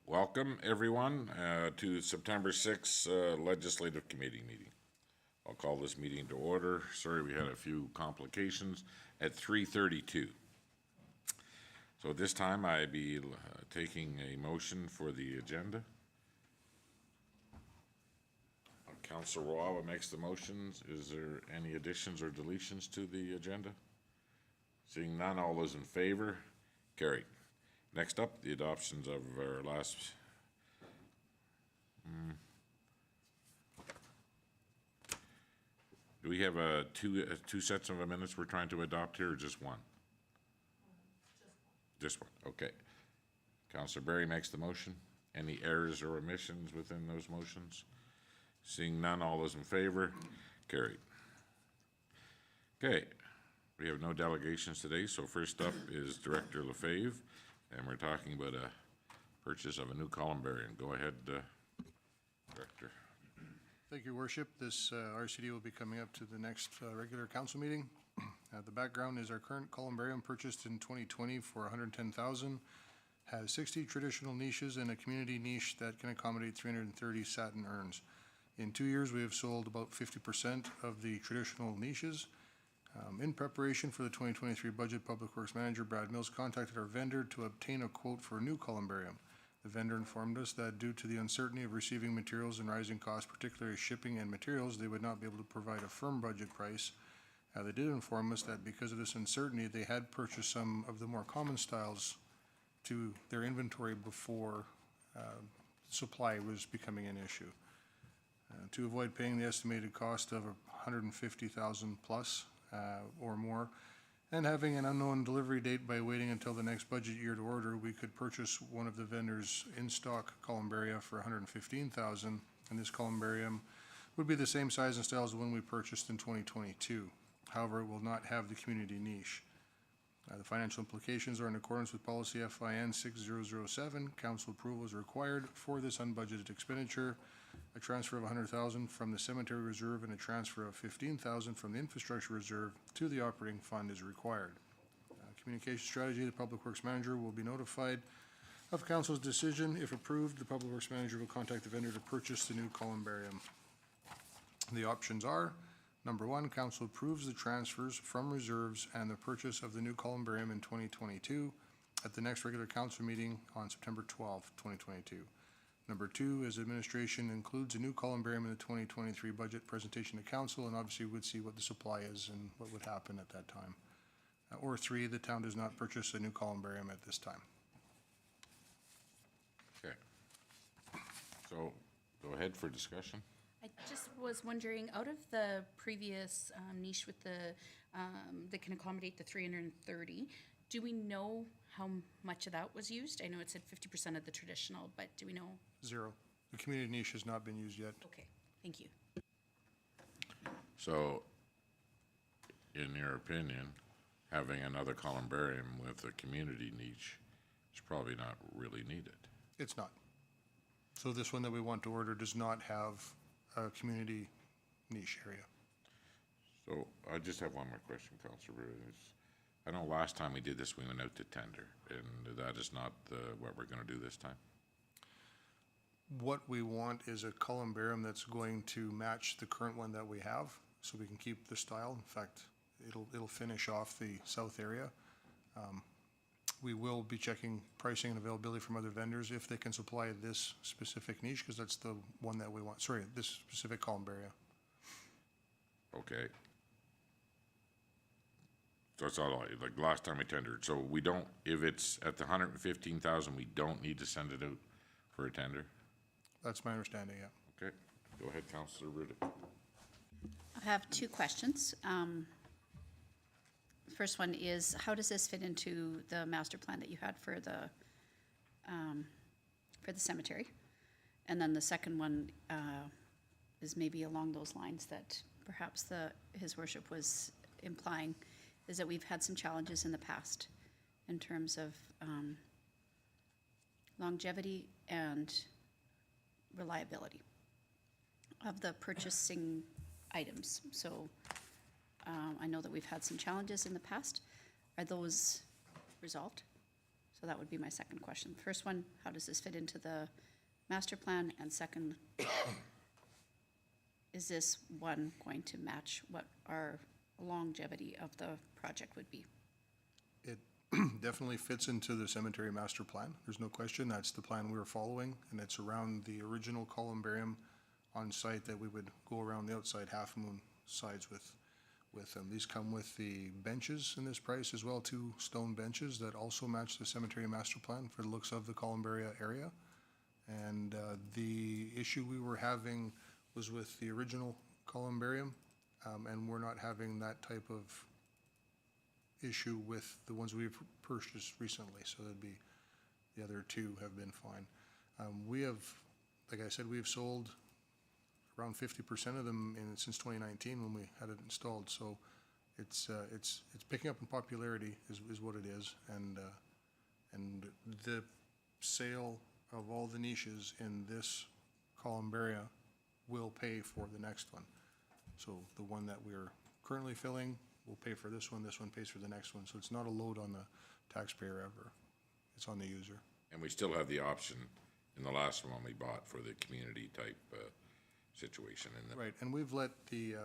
Welcome, everyone, to September 6th Legislative Committee meeting. I'll call this meeting to order. Sorry, we had a few complications at 3:32. So at this time, I be taking a motion for the agenda. Councilor Wawa makes the motions. Is there any additions or deletions to the agenda? Seeing none, all those in favor? Carried. Next up, the adoptions of our last. Do we have two sets of minutes we're trying to adopt here, or just one? Just one. Okay. Councilor Berry makes the motion. Any errors or omissions within those motions? Seeing none, all those in favor? Carried. Okay. We have no delegations today, so first up is Director Lefebvre, and we're talking about a purchase of a new columbarium. Go ahead, Director. Thank you, Worship. This RCD will be coming up to the next regular council meeting. The background is our current columbarium purchased in 2020 for $110,000, has 60 traditional niches and a community niche that can accommodate 330 satin urns. In 2 years, we have sold about 50% of the traditional niches. In preparation for the 2023 budget, Public Works Manager Brad Mills contacted our vendor to obtain a quote for a new columbarium. The vendor informed us that due to the uncertainty of receiving materials and rising costs, particularly shipping and materials, they would not be able to provide a firm budget price. They did inform us that because of this uncertainty, they had purchased some of the more common styles to their inventory before supply was becoming an issue. To avoid paying the estimated cost of $150,000 plus or more, and having an unknown delivery date by waiting until the next budget year to order, we could purchase one of the vendor's in-stock columbaria for $115,000, and this columbarium would be the same size and style as the one we purchased in 2022. However, it will not have the community niche. The financial implications are in accordance with Policy FIN 6007. Council approval is required for this unbudgeted expenditure. A transfer of $100,000 from the cemetery reserve and a transfer of $15,000 from the infrastructure reserve to the operating fund is required. Communication strategy, the Public Works Manager will be notified of Council's decision. If approved, the Public Works Manager will contact the vendor to purchase the new columbarium. The options are: number one, Council approves the transfers from reserves and the purchase of the new columbarium in 2022 at the next regular council meeting on September 12, 2022. Number two is administration includes a new columbarium in the 2023 budget presentation to council, and obviously would see what the supply is and what would happen at that time. Or three, the town does not purchase a new columbarium at this time. Okay. So go ahead for discussion. I just was wondering, out of the previous niche with the that can accommodate the 330, do we know how much of that was used? I know it said 50% of the traditional, but do we know? Zero. The community niche has not been used yet. Okay, thank you. So, in your opinion, having another columbarium with a community niche is probably not really needed. It's not. So this one that we want to order does not have a community niche area. So I just have one more question, Councilor. I know last time we did this, we went out to tender, and that is not what we're going to do this time. What we want is a columbarium that's going to match the current one that we have, so we can keep the style. In fact, it'll finish off the south area. We will be checking pricing and availability from other vendors if they can supply this specific niche, because that's the one that we want. Sorry, this specific columbarium. Okay. So it's all like last time we tendered. So we don't, if it's at the 115,000, we don't need to send it out for a tender? That's my understanding, yeah. Okay. Go ahead, Councilor Riddick. I have two questions. The first one is, how does this fit into the master plan that you had for the cemetery? And then the second one is maybe along those lines that perhaps His Worship was implying, is that we've had some challenges in the past in terms of longevity and reliability of the purchasing items. So I know that we've had some challenges in the past. Are those resolved? So that would be my second question. First one, how does this fit into the master plan? And second, is this one going to match what our longevity of the project would be? It definitely fits into the cemetery master plan. There's no question. That's the plan we were following, and it's around the original columbarium on site that we would go around the outside half moon sides with them. These come with the benches in this price as well, 2 stone benches that also match the cemetery master plan for the looks of the columbaria area. And the issue we were having was with the original columbarium, and we're not having that type of issue with the ones we've purchased recently, so that'd be, the other 2 have been fine. We have, like I said, we've sold around 50% of them since 2019 when we had it installed, so it's picking up in popularity is what it is, and the sale of all the niches in this columbaria will pay for the next one. So the one that we're currently filling will pay for this one pays for the next one, so it's not a load on the taxpayer ever. It's on the user. And we still have the option in the last one we bought for the community type situation in the. Right, and we've let the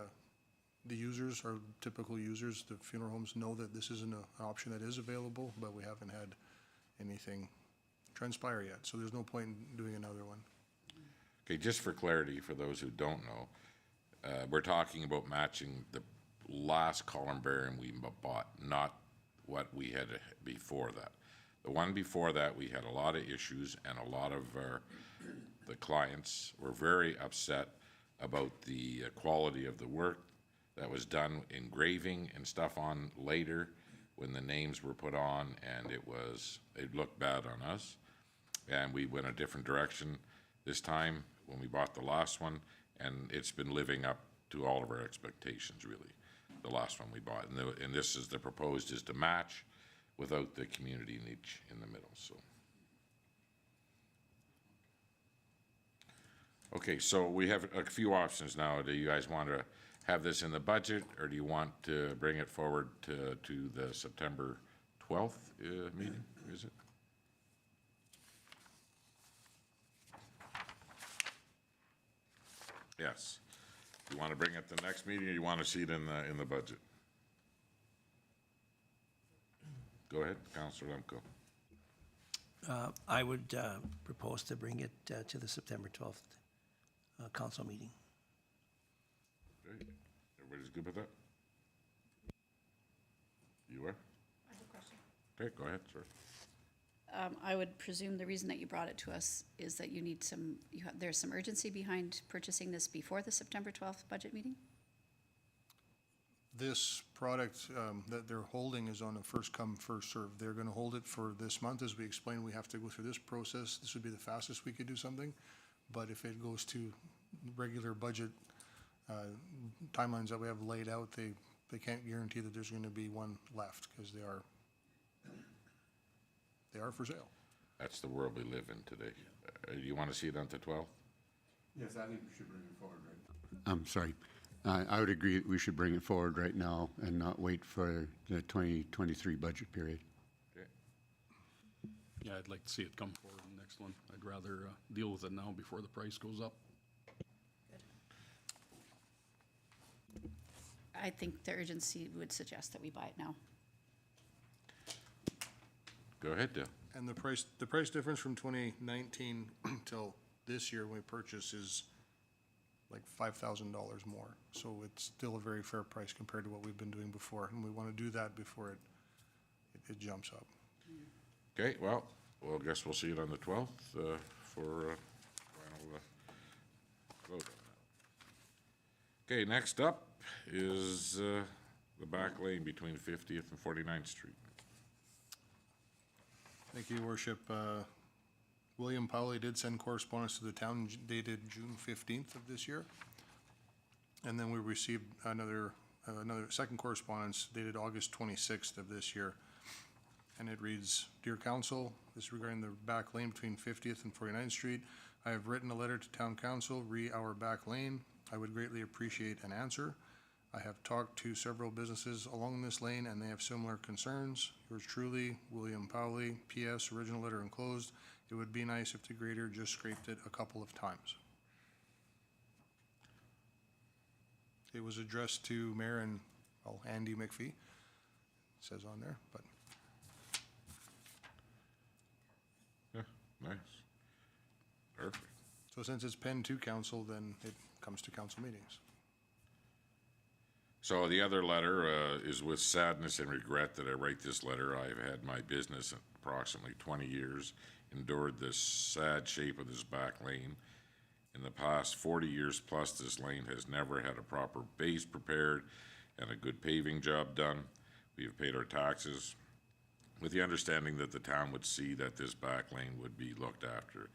users, our typical users, the funeral homes, know that this isn't an option that is available, but we haven't had anything transpire yet, so there's no point in doing another one. Okay, just for clarity, for those who don't know, we're talking about matching the last columbarium we bought, not what we had before that. The one before that, we had a lot of issues, and a lot of the clients were very upset about the quality of the work that was done, engraving and stuff on later when the names were put on, and it looked bad on us. And we went a different direction this time when we bought the last one, and it's been living up to all of our expectations, really, the last one we bought. And this is the proposed is to match without the community niche in the middle, so. Okay, so we have a few options now. Do you guys want to have this in the budget, or do you want to bring it forward to the September 12th meeting, is it? Yes. You want to bring it to the next meeting, or you want to see it in the budget? Go ahead, Councillor Lemko. I would propose to bring it to the September 12th council meeting. Okay, everybody's good with that? You are? I have a question. Okay, go ahead, sir. I would presume the reason that you brought it to us is that you need there's some urgency behind purchasing this before the September 12th budget meeting? This product that they're holding is on a first come, first served. They're gonna hold it for this month. As we explained, we have to go through this process. This would be the fastest we could do something. But if it goes to regular budget timelines that we have laid out, they can't guarantee that there's gonna be one left, because they are for sale. That's the world we live in today. You want to see it on the 12th? Yes, I think we should bring it forward right now. I'm sorry. I would agree that we should bring it forward right now and not wait for the 2023 budget period. Okay. Yeah, I'd like to see it come forward in the next one. I'd rather deal with it now before the price goes up. I think the urgency would suggest that we buy it now. Go ahead, Dale. And the price difference from 2019 till this year when we purchase is like $5,000 more. So it's still a very fair price compared to what we've been doing before, and we want to do that before it jumps up. Okay, well, I guess we'll see it on the 12th for final vote on that. Okay, next up is the back lane between 50th and 49th Street. Thank you, Your Worship. William Powley did send correspondence to the town dated June 15th of this year. And then we received another second correspondence dated August 26th of this year. And it reads, Dear Council, this is regarding the back lane between 50th and 49th Street. I have written a letter to Town Council, re our back lane. I would greatly appreciate an answer. I have talked to several businesses along this lane, and they have similar concerns. Yours truly, William Powley, P.S., original letter enclosed. It would be nice if the grader just scraped it a couple of times. It was addressed to Mayor and, well, Andy McPhee, it says on there, but Yeah, nice. Perfect. so since it's penned to council, then it comes to council meetings. So the other letter is with sadness and regret that I write this letter. I've had my business approximately 20 years, endured this sad shape of this back lane. In the past 40 years plus, this lane has never had a proper base prepared and a good paving job done. We have paid our taxes with the understanding that the town would see that this back lane would be looked after.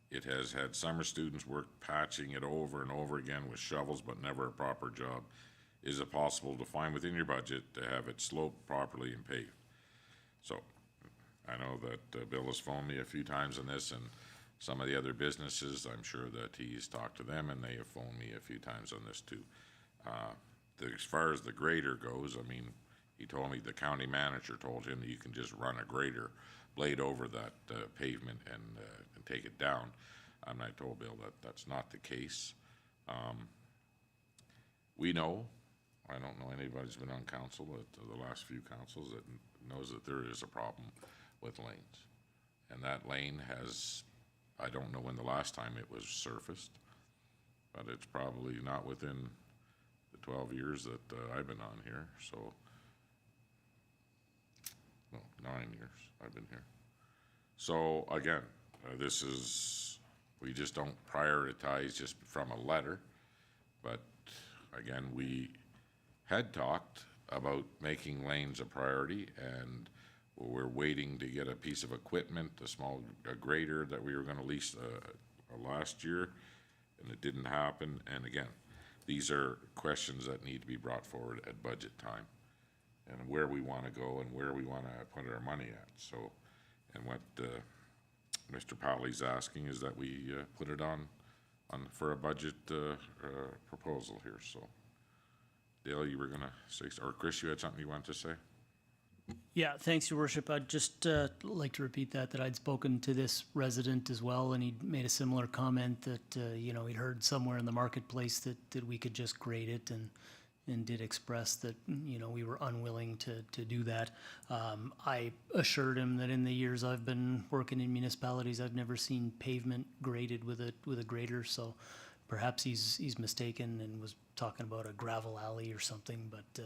It has had summer students work patching it over and over again with shovels, but never a proper job. Is it possible to find within your budget to have it sloped properly and paved? So, I know that Bill has phoned me a few times on this, and some of the other businesses, I'm sure that he's talked to them, and they have phoned me a few times on this too. As far as the grader goes, I mean, he told me, the county manager told him that you can just run a grader blade over that pavement and take it down. And I told Bill that that's not the case. We know, I don't know anybody who's been on council at the last few councils that knows that there is a problem with lanes. And that lane has, I don't know when the last time it was surfaced, but it's probably not within the 12 years that I've been on here, so, no, 9 years I've been here. So again, this is, we just don't prioritize just from a letter, but again, we had talked about making lanes a priority, and we're waiting to get a piece of equipment, a grader that we were gonna lease last year, and it didn't happen. And again, these are questions that need to be brought forward at budget time, and where we wanna go and where we wanna put our money at. So, and what Mr. Powley's asking is that we put it on for a budget proposal here, so. Dale, you were gonna say, or Chris, you had something you wanted to say? Yeah, thanks, Your Worship. I'd just like to repeat that I'd spoken to this resident as well, and he made a similar comment that, you know, he'd heard somewhere in the marketplace that we could just grade it, and did express that, you know, we were unwilling to do that. I assured him that in the years I've been working in municipalities, I've never seen pavement graded with a grader, so perhaps he's mistaken and was talking about a gravel alley or something, but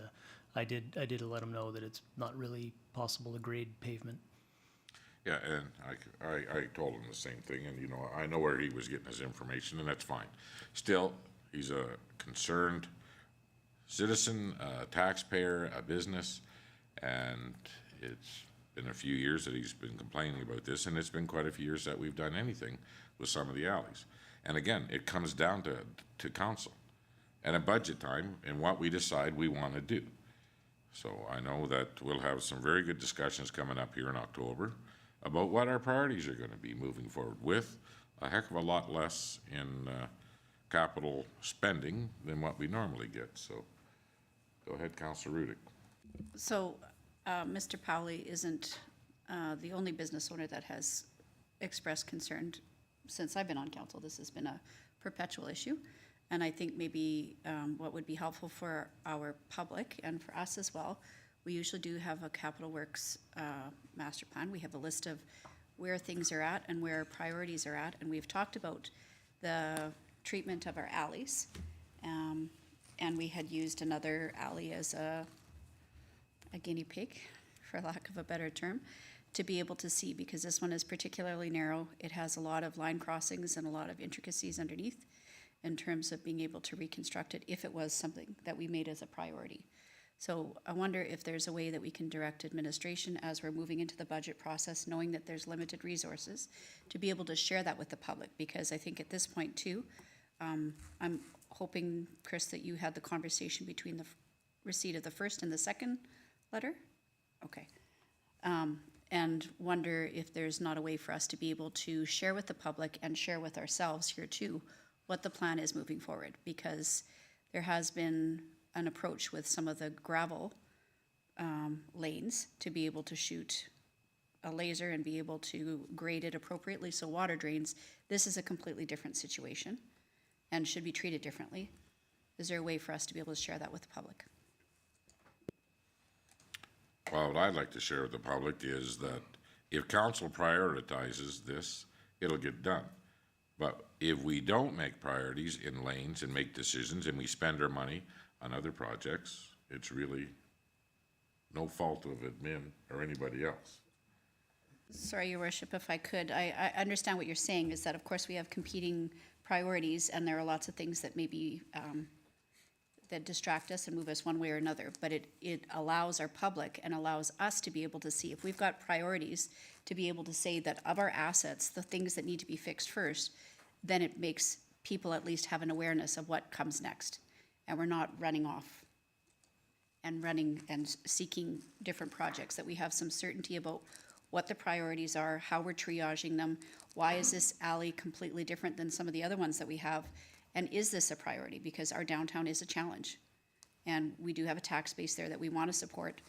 I did let him know that it's not really possible to grade pavement. Yeah, and I told him the same thing, and you know, I know where he was getting his information, and that's fine. Still, he's a concerned citizen, a taxpayer, a business, and it's been a few years that he's been complaining about this, and it's been quite a few years that we've done anything with some of the alleys. And again, it comes down to council and a budget time and what we decide we want to do. So I know that we'll have some very good discussions coming up here in October about what our priorities are going to be moving forward, with a heck of a lot less in capital spending than what we normally get. So go ahead, Councillor Rudick. So, Mr. Powley isn't the only business owner that has expressed concern since I've been on council. This has been a perpetual issue. And I think maybe what would be helpful for our public and for us as well, we usually do have a capital works master plan. We have a list of where things are at and where priorities are at. And we've talked about the treatment of our alleys. And we had used another alley as a guinea pig, for lack of a better term, to be able to see, because this one is particularly narrow. It has a lot of line crossings and a lot of intricacies underneath in terms of being able to reconstruct it if it was something that we made as a priority. So I wonder if there's a way that we can direct administration as we're moving into the budget process, knowing that there's limited resources, to be able to share that with the public, because I think at this point too, I'm hoping, Chris, that you had the conversation between the receipt of the first and the second letter? Okay. And wonder if there's not a way for us to be able to share with the public and share with ourselves here too what the plan is moving forward, because there has been an approach with some of the gravel lanes to be able to shoot a laser and be able to grade it appropriately so water drains. This is a completely different situation and should be treated differently. Is there a way for us to be able to share that with the public? Well, what I'd like to share with the public is that if council prioritizes this, it'll get done. But if we don't make priorities in lanes and make decisions and we spend our money on other projects, it's really no fault of admin or anybody else. Sorry, Your Worship, if I could, I understand what you're saying is that, of course, we have competing priorities and there are lots of things that maybe that distract us and move us one way or another, but it allows our public and allows us to be able to see if we've got priorities, to be able to say that of our assets, the things that need to be fixed first, then it makes people at least have an awareness of what comes next. And we're not running off and running and seeking different projects, that we have some certainty about what the priorities are, how we're triaging them, why is this alley completely different than some of the other ones that we have, and is this a priority? Because our downtown is a challenge. And we do have a tax base there that we want to support,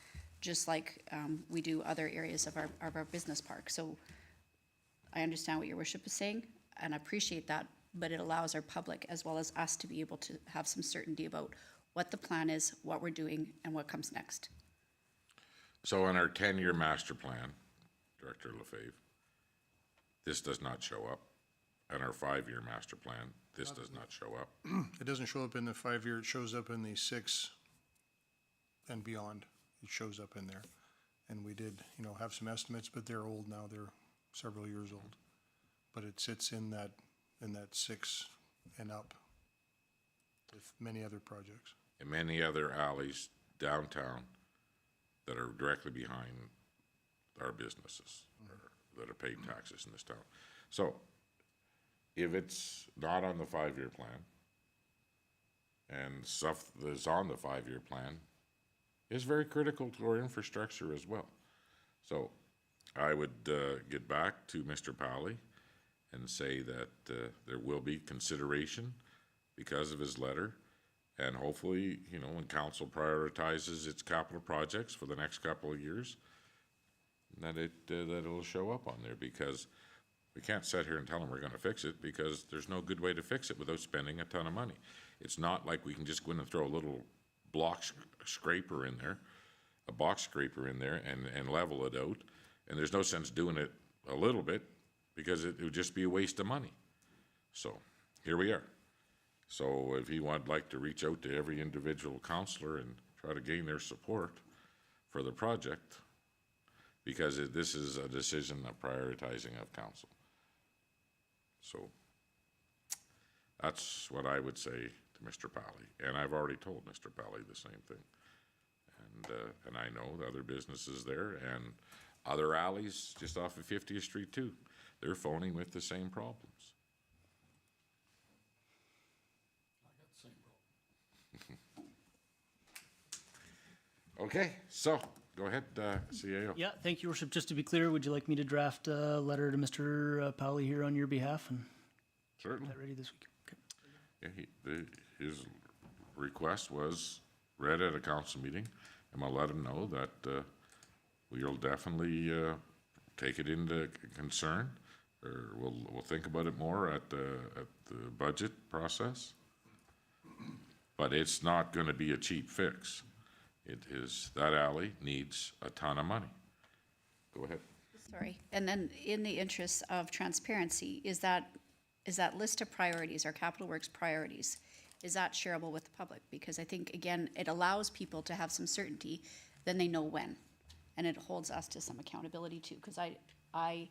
just like we do other areas of our business park. So I understand what Your Worship is saying, and I appreciate that, but it allows our public as well as us to be able to have some certainty about what the plan is, what we're doing, and what comes next. So in our 10-year master plan, Director Lefebvre, this does not show up. In our 5-year master plan, this does not show up. It doesn't show up in the 5-year, it shows up in the 6 and beyond. It shows up in there. And we did, have some estimates, but they're old now, they're several years old. But it sits in that 6 and up with many other projects. And many other alleys downtown that are directly behind our businesses or that are paying taxes in this town. So if it's not on the 5-year plan and stuff that's on the 5-year plan is very critical to our infrastructure as well. So I would get back to Mr. Pally and say that there will be consideration because of his letter. And hopefully, when council prioritizes its capital projects for the next couple of years, that it'll show up on there, because we can't sit here and tell them we're gonna fix it, because there's no good way to fix it without spending a ton of money. It's not like we can just go in and throw a little block scraper in there, a box scraper in there and level it out. And there's no sense doing it a little bit, because it would just be a waste of money. So here we are. So if he would like to reach out to every individual councillor and try to gain their support for the project, because this is a decision of prioritizing of council. So that's what I would say to Mr. Pally. And I've already told Mr. Pally the same thing. And I know the other businesses there and other alleys just off of 50th Street too. They're phoning with the same problems. Okay, so go ahead, CAO. Yeah, thank you, Your Worship. Just to be clear, would you like me to draft a letter to Mr. Powley here on your behalf and Certainly. get that ready this week? Okay. Yeah, his request was read at a council meeting, and I'll let him know that we'll definitely take it into concern, or we'll think about it more at the budget process. But it's not going to be a cheap fix. It is, that alley needs a ton of money. Go ahead. Sorry. And then in the interest of transparency, is that list of priorities, our capital works priorities, is that shareable with the public? Because I think, again, it allows people to have some certainty, then they know when. And it holds us to some accountability too, because I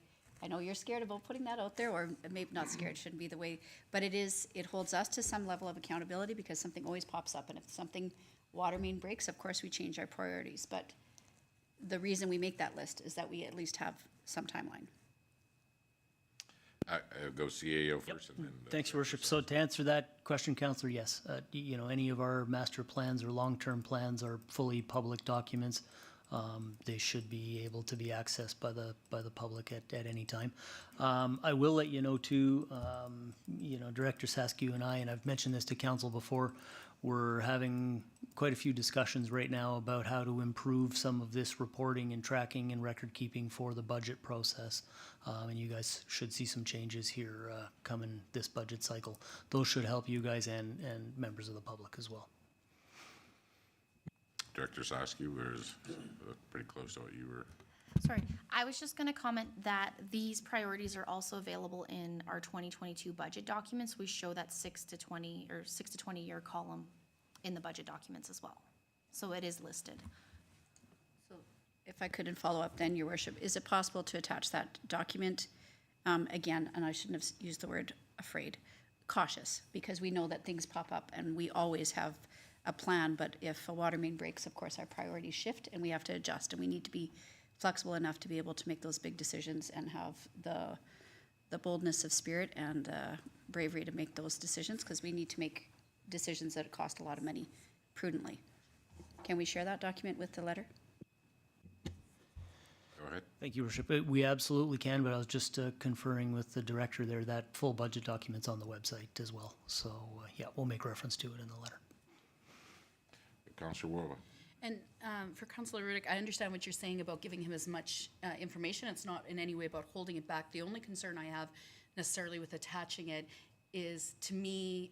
know you're scared about putting that out there, or maybe not scared, shouldn't be the way, but it holds us to some level of accountability, because something always pops up, and if something water main breaks, of course we change our priorities, but the reason we make that list is that we at least have some timeline. I'll go CAO first. And then Thanks, Your Worship. So to answer that question, Councillor, yes, any of our master plans or long-term plans are fully public documents. They should be able to be accessed by the public at any time. I will let you know too, Director Saskew and I, and I've mentioned this to council before, we're having quite a few discussions right now about how to improve some of this reporting and tracking and record keeping for the budget process. And you guys should see some changes here coming this budget cycle. Those should help you guys and members of the public as well. Director Sasky was pretty close to what you were. Sorry, I was just gonna comment that these priorities are also available in our 2022 budget documents. We show that 6 to 20 year column in the budget documents as well. So it is listed. So if I couldn't follow up then, Your Worship, is it possible to attach that document, again, and I shouldn't have used the word afraid, cautious, because we know that things pop up and we always have a plan, but if a water main breaks, of course, our priorities shift and we have to adjust, and we need to be flexible enough to be able to make those big decisions and have the boldness of spirit and bravery to make those decisions, because we need to make decisions that cost a lot of money prudently. Can we share that document with the letter? Go ahead. Thank you, Worship. We absolutely can, but I was just conferring with the director there, that full budget document's on the website as well. So, yeah, we'll make reference to it in the letter. Councillor Woba. And for Councillor Rudick, I understand what you're saying about giving him as much information. It's not in any way about holding it back. The only concern I have necessarily with attaching it is, to me,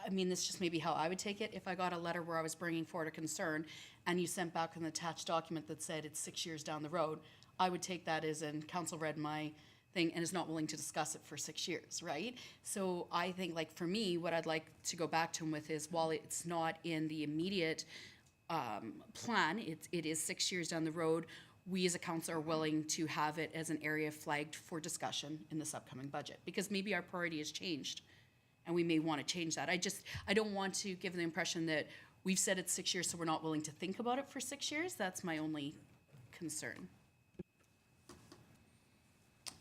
I mean, this just may be how I would take it. If I got a letter where I was bringing forward a concern and you sent back an attached document that said it's 6 years down the road, I would take that as in council read my thing and is not willing to discuss it for 6 years, right? So I think, like, for me, what I'd like to go back to him with is, while it's not in the immediate plan, it is 6 years down the road, we as a council are willing to have it as an area flagged for discussion in this upcoming budget, because maybe our priority has changed and we may want to change that. I don't want to give the impression that we've said it's 6 years, so we're not willing to think about it for 6 years. That's my only concern.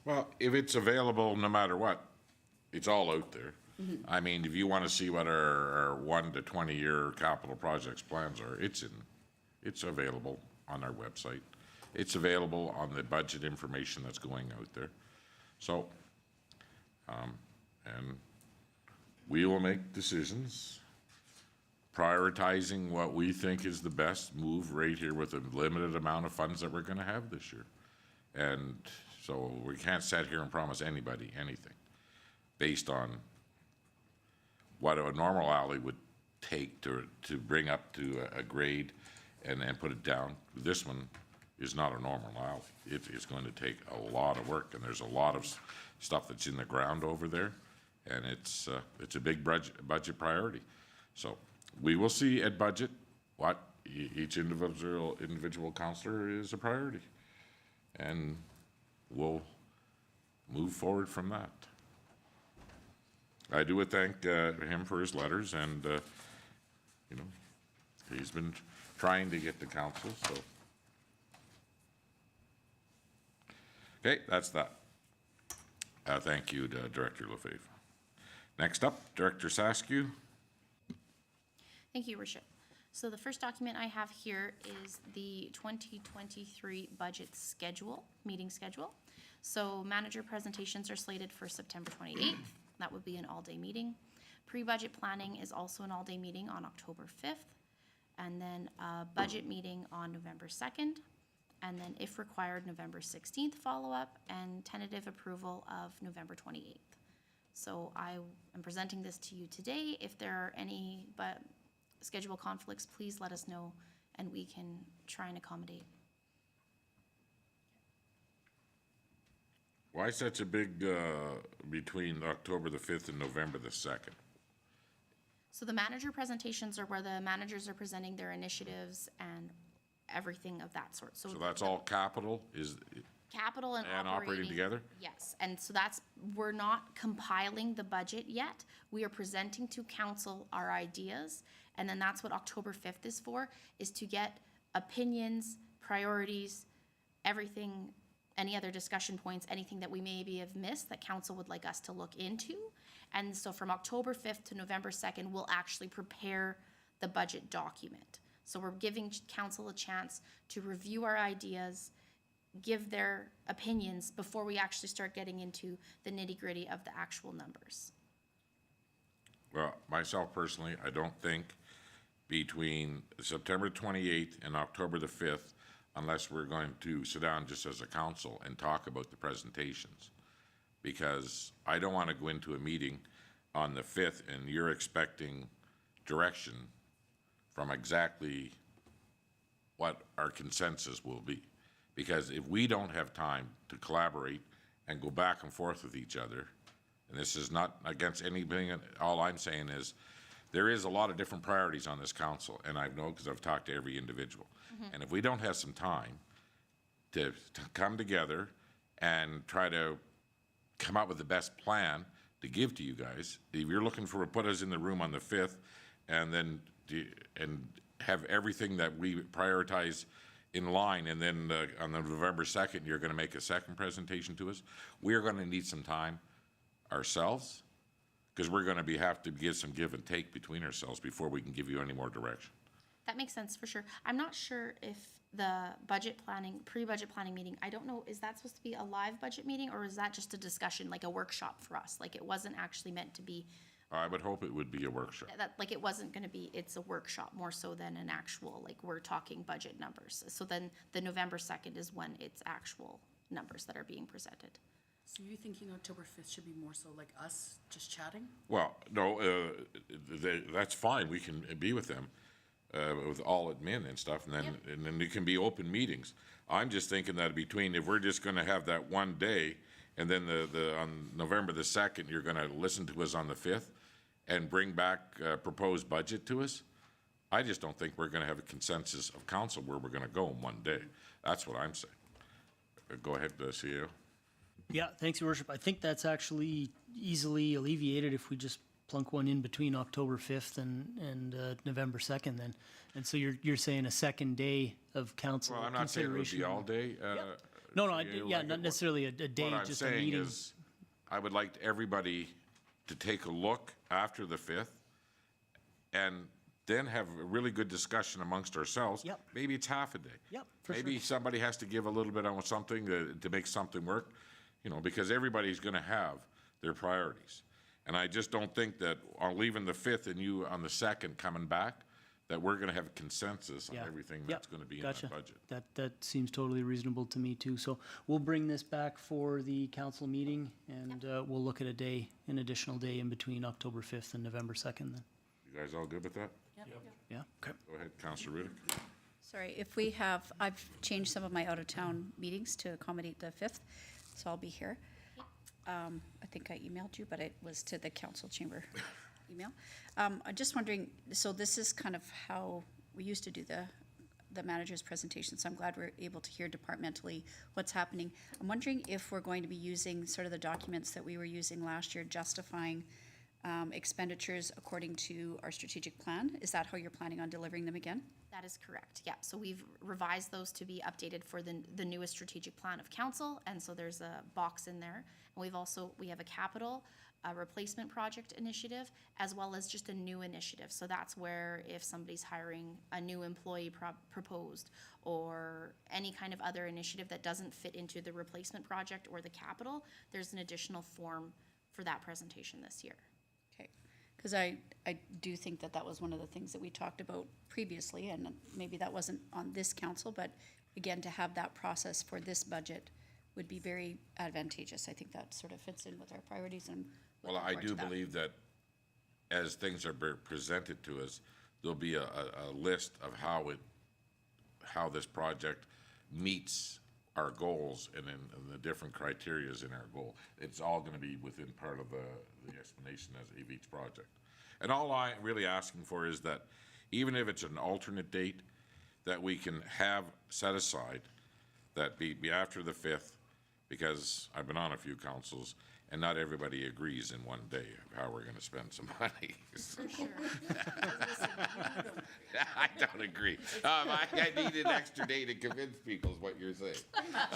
Well, if it's available, no matter what, it's all out there. I mean, if you want to see what our 1 to 20 year capital projects plans are, it's available on our website. It's available on the budget information that's going out there. So, and we will make decisions prioritizing what we think is the best move right here with the limited amount of funds that we're going to have this year. And so we can't sit here and promise anybody anything based on what a normal alley would take to bring up to a grade and then put it down. This one is not a normal alley. It is going to take a lot of work, and there's a lot of stuff that's in the ground over there, and it's a big budget priority. So we will see at budget what each individual councillor is a priority, and we'll move forward from that. I do thank him for his letters, and you know, he's been trying to get to council, so. Okay, that's that. Thank you to Director Lefebvre. Next up, Director Saskew. Thank you, Your Worship. So the first document I have here is the 2023 budget schedule, meeting schedule. So manager presentations are slated for September 28th. That would be an all-day meeting. Pre-budget planning is also an all-day meeting on October 5th. And then a budget meeting on November 2nd. And then, if required, November 16th follow-up and tentative approval of November 28th. So I am presenting this to you today. If there are any schedule conflicts, please let us know and we can try and accommodate. Why such a big between October the 5th and November the 2nd? So the manager presentations are where the managers are presenting their initiatives and everything of that sort. So that's all capital Capital and operating together? Yes, and so we're not compiling the budget yet. We are presenting to council our ideas, and then that's what October 5th is for, is to get opinions, priorities, everything, any other discussion points, anything that we maybe have missed that council would like us to look into. And so from October 5th to November 2nd, we'll actually prepare the budget document. So we're giving council a chance to review our ideas, give their opinions before we actually start getting into the nitty-gritty of the actual numbers. Well, myself personally, I don't think between September 28th and October the 5th, unless we're going to sit down just as a council and talk about the presentations. Because I don't want to go into a meeting on the 5th and you're expecting direction from exactly what our consensus will be. Because if we don't have time to collaborate and go back and forth with each other, and this is not against anything, all I'm saying is there is a lot of different priorities on this council, and I know because I've talked to every individual. And if we don't have some time to come together and try to come up with the best plan to give to you guys, if you're looking for, put us in the room on the 5th and then and have everything that we prioritize in line, and then on the November 2nd, you're going to make a second presentation to us, we're going to need some time ourselves, because we're going to have to give some give and take between ourselves before we can give you any more direction. That makes sense for sure. I'm not sure if the budget planning, pre-budget planning meeting, I don't know, is that supposed to be a live budget meeting, or is that just a discussion, like a workshop for us? Like it wasn't actually meant to be, I would hope it would be a workshop. that, like it wasn't gonna be, it's a workshop more so than an actual, like we're talking budget numbers. So then the November 2nd is when it's actual numbers that are being presented. So you're thinking October 5th should be more so like us just chatting? Well, no, that's fine, we can be with them, with all admin and stuff, and then it can be open meetings. I'm just thinking that between, if we're just gonna have that one day, and then on November the 2nd, you're gonna listen to us on the 5th, and bring back proposed budget to us, I just don't think we're gonna have a consensus of council where we're gonna go in one day. That's what I'm saying. Go ahead, CEO. Yeah, thanks, Your Worship. I think that's actually easily alleviated if we just plunk one in between October 5th and November 2nd then. And so you're saying a second day of council Well, I'm not saying it would consideration? be all day. No, CEO, yeah, like not necessarily a day, What I'm just a saying meeting. is, I would like everybody to take a look after the 5th and then have a really good discussion amongst ourselves. Yep. Maybe it's half a day. Yep, for Maybe somebody has to give a little bit on something to make something work, you know, because everybody's gonna have their priorities. And I just don't think that on leaving the 5th and you on the 2nd coming back, that we're gonna have a consensus on Yeah. everything Yep. that's gonna be in that Gotcha. budget. That seems totally reasonable to me too. So we'll bring this back for the council meeting and we'll look at an additional day in between October 5th and November 2nd then. You guys all good with that? Yeah, okay. Go ahead, Councilor Riddick. Sorry, if we have, I've changed some of my out-of-town meetings to accommodate the 5th, so I'll be here. I think I emailed you, but it was to the council chamber email. I'm just wondering, so this is kind of how we used to do the manager's presentation, so I'm glad we're able to hear departmentally what's happening. I'm wondering if we're going to be using sort of the documents that we were using last year, justifying expenditures according to our strategic plan. Is that how you're planning on delivering them again? That is correct, yeah. So we've revised those to be updated for the newest strategic plan of council, and so there's a box in there. And we have a capital, a replacement project initiative, as well as just a new initiative. So that's where if somebody's hiring a new employee proposed, or any kind of other initiative that doesn't fit into the replacement project or the capital, there's an additional form for that presentation this year. Okay, because I do think that was one of the things that we talked about previously, and maybe that wasn't on this council, but again, to have that process for this budget would be very advantageous. I think that sort of fits in with our priorities, and I'm Well, looking I forward to do that. believe that as things are presented to us, there'll be a list of how this project meets our goals and the different criterias in our goal. It's all gonna be within part of the explanation of each project. And all I'm really asking for is that even if it's an alternate date, that we can have set aside, that be after the 5th, because I've been on a few councils, and not everybody agrees in one day of how we're gonna spend some money. For sure. I don't agree. I need an extra day to convince people is what you're saying.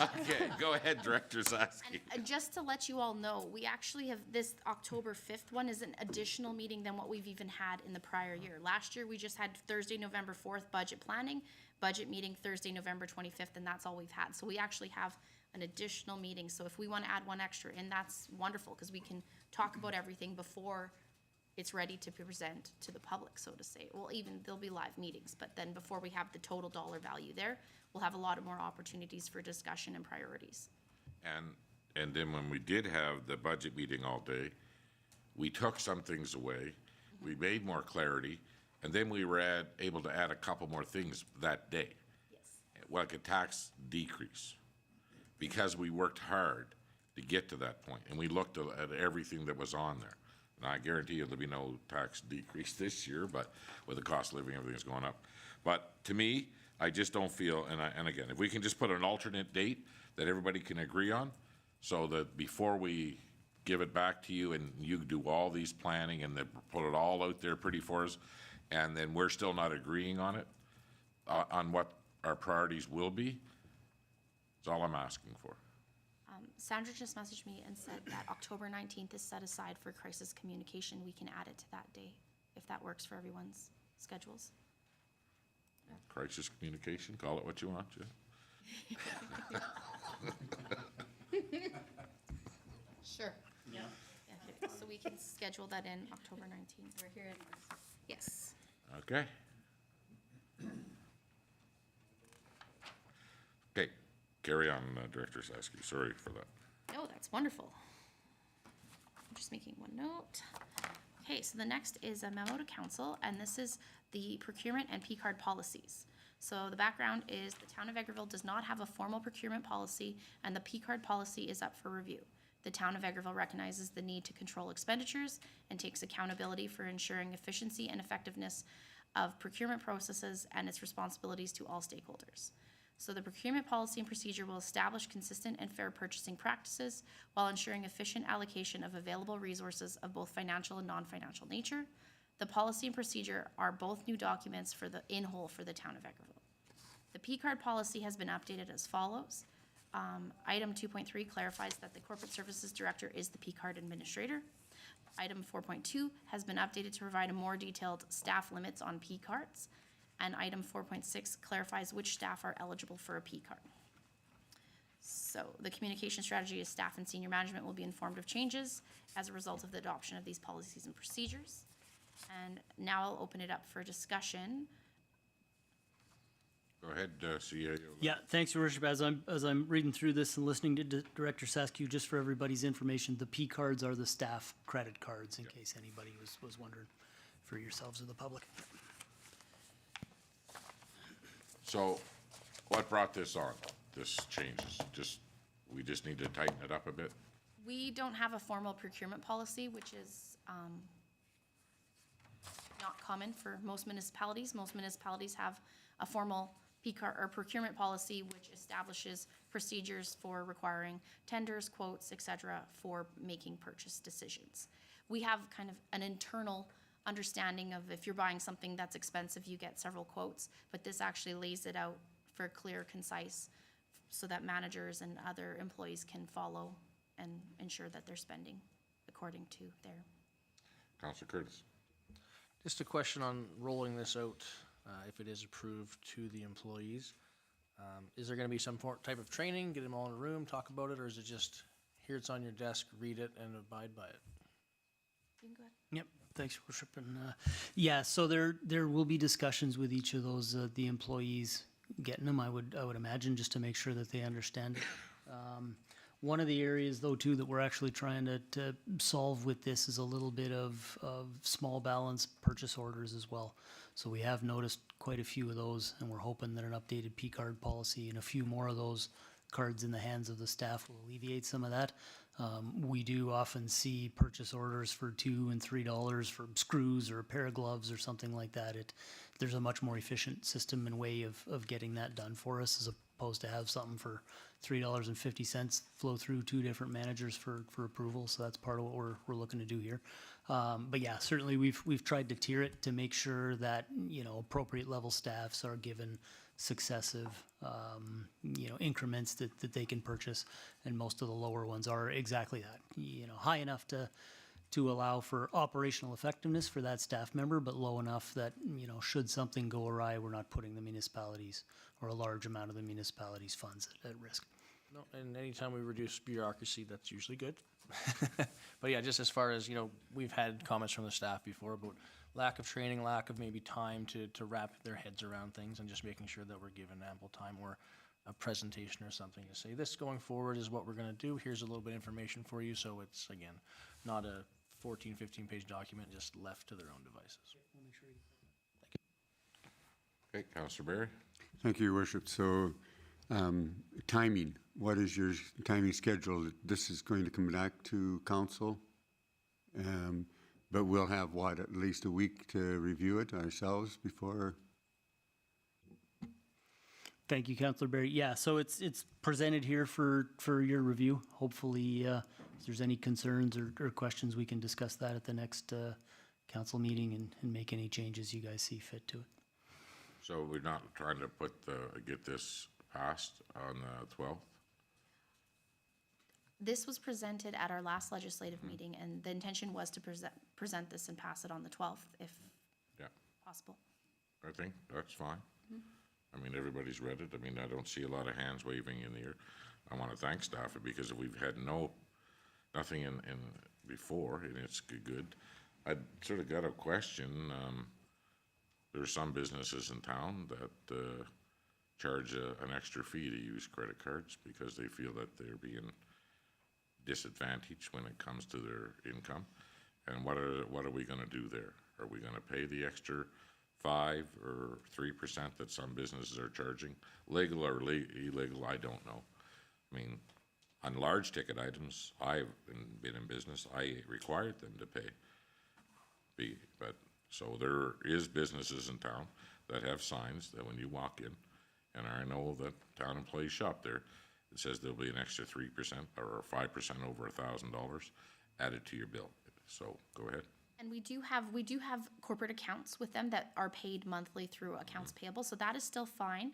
Okay, go ahead, Director Zaski. And just to let you all know, we actually have, this October 5th one is an additional meeting than what we've even had in the prior year. Last year, we just had Thursday, November 4th, budget planning, budget meeting Thursday, November 25th, and that's all we've had. So we actually have an additional meeting. So if we want to add one extra in, that's wonderful, because we can talk about everything before it's ready to present to the public, so to say. Well, even, there'll be live meetings, but then before we have the total dollar value there, we'll have a lot of more opportunities for discussion and priorities. And then when we did have the budget meeting all day, we took some things away, we made more clarity, and then we were able to add a couple more things that day. Yes. Like a tax decrease, because we worked hard to get to that point, and we looked at everything that was on there. And I guarantee you there'll be no tax decrease this year, but with the cost of living, everything's going up. But to me, I just don't feel, and again, if we can just put an alternate date that everybody can agree on, so that before we give it back to you and you do all these planning and then put it all out there pretty for us, and then we're still not agreeing on it, on what our priorities will be, that's all I'm asking for. Sandra just messaged me and said that October 19th is set aside for crisis communication. We can add it to that day, if that works for everyone's schedules. Crisis communication, call it what you want, Jim. Sure. Yeah, okay, so we can schedule that in October 19th. We're here anyways. Yes. Okay. Okay, carry on, Director Saski, sorry for that. No, that's wonderful. I'm just making one note. Okay, so the next is a memo to council, and this is the procurement and P-card policies. So the background is the town of Vegreville does not have a formal procurement policy, and the P-card policy is up for review. The town of Vegreville recognizes the need to control expenditures and takes accountability for ensuring efficiency and effectiveness of procurement processes and its responsibilities to all stakeholders. So the procurement policy and procedure will establish consistent and fair purchasing practices while ensuring efficient allocation of available resources of both financial and non-financial nature. The policy and procedure are both new documents for the in-whole for the town of Vegreville. The P-card policy has been updated as follows. Item 2.3 clarifies that the corporate services director is the P-card administrator. Item 4.2 has been updated to provide a more detailed staff limits on P-cards. And item 4.6 clarifies which staff are eligible for a P-card. So the communication strategy is staff and senior management will be informed of changes as a result of the adoption of these policies and procedures. And now I'll open it up for discussion. Go ahead, CAO. Yeah, thanks, Your Worship. As I'm reading through this and listening to Director Saskew, just for everybody's information, the P cards are the staff credit cards, in case anybody was wondering, for yourselves or the public. So, what brought this on, this changes? We just need to tighten it up a bit? We don't have a formal procurement policy, which is not common for most municipalities. Most municipalities have a formal P-card or procurement policy, which establishes procedures for requiring tenders, quotes, et cetera, for making purchase decisions. We have kind of an internal understanding of if you're buying something that's expensive, you get several quotes, but this actually lays it out for clear, concise, so that managers and other employees can follow and ensure that they're spending according to their. Councilor Curtis. Just a question on rolling this out, if it is approved to the employees. Is there gonna be some type of training, get them all in a room, talk about it, or is it just, here it's on your desk, read it and abide by it? You can go ahead. Yep, thanks, Your Worship. And yeah, so there will be discussions with each of those, the employees getting them, I would imagine, just to make sure that they understand it. One of the areas, though, too, that we're actually trying to solve with this is a little bit of small balance purchase orders as well. So we have noticed quite a few of those, and we're hoping that an updated P-card policy and a few more of those cards in the hands of the staff will alleviate some of that. We do often see purchase orders for $2 and $3 for screws or a pair of gloves or something like that. There's a much more efficient system and way of getting that done for us, as opposed to have something for $3.50 flow through 2 different managers for approval. So that's part of what we're looking to do here. But yeah, certainly we've tried to tier it to make sure that, appropriate level staffs are given successive, increments that they can purchase. And most of the lower ones are exactly that, high enough to allow for operational effectiveness for that staff member, but low enough that, should something go awry, we're not putting the municipalities or a large amount of the municipalities' funds at risk. No, and anytime we reduce bureaucracy, that's usually good. But yeah, just as far as, you know, we've had comments from the staff before about lack of training, lack of maybe time to wrap their heads around things, and just making sure that we're given ample time or a presentation or something to say, this going forward is what we're gonna do, here's a little bit of information for you, so it's, again, not a 14, 15-page document just left to their own devices. Okay, Counselor Berry? Thank you, Your Worship. So, timing, what is your timing schedule? This is going to come back to council, but we'll have, what, at least a week to review it ourselves before? Thank you, Councillor Berry. Yeah, so it's presented here for your review. Hopefully, if there's any concerns or questions, we can discuss that at the next council meeting and make any changes you guys see fit to it. So we're not trying to get this passed on the 12th? This was presented at our last legislative meeting, and the intention was to present this and pass it on the 12th, if Yeah, possible. I think that's fine. I mean, everybody's read it. I mean, I don't see a lot of hands waving in the air. I want to thank staff because we've had nothing in before, and it's good. I sort of got a question. There are some businesses in town that charge an extra fee to use credit cards because they feel that they're being disadvantaged when it comes to their income. And what are we going to do there? Are we going to pay the extra 5 or 3% that some businesses are charging? Legal or illegal, I don't know. I mean, on large ticket items, I've been in business, I required them to pay. But so there is businesses in town that have signs that when you walk in, and I know that town employees shop there, it says there'll be an extra 3% or 5% over $1,000 added to your bill. So go ahead. And we do have corporate accounts with them that are paid monthly through accounts payable, so that is still fine.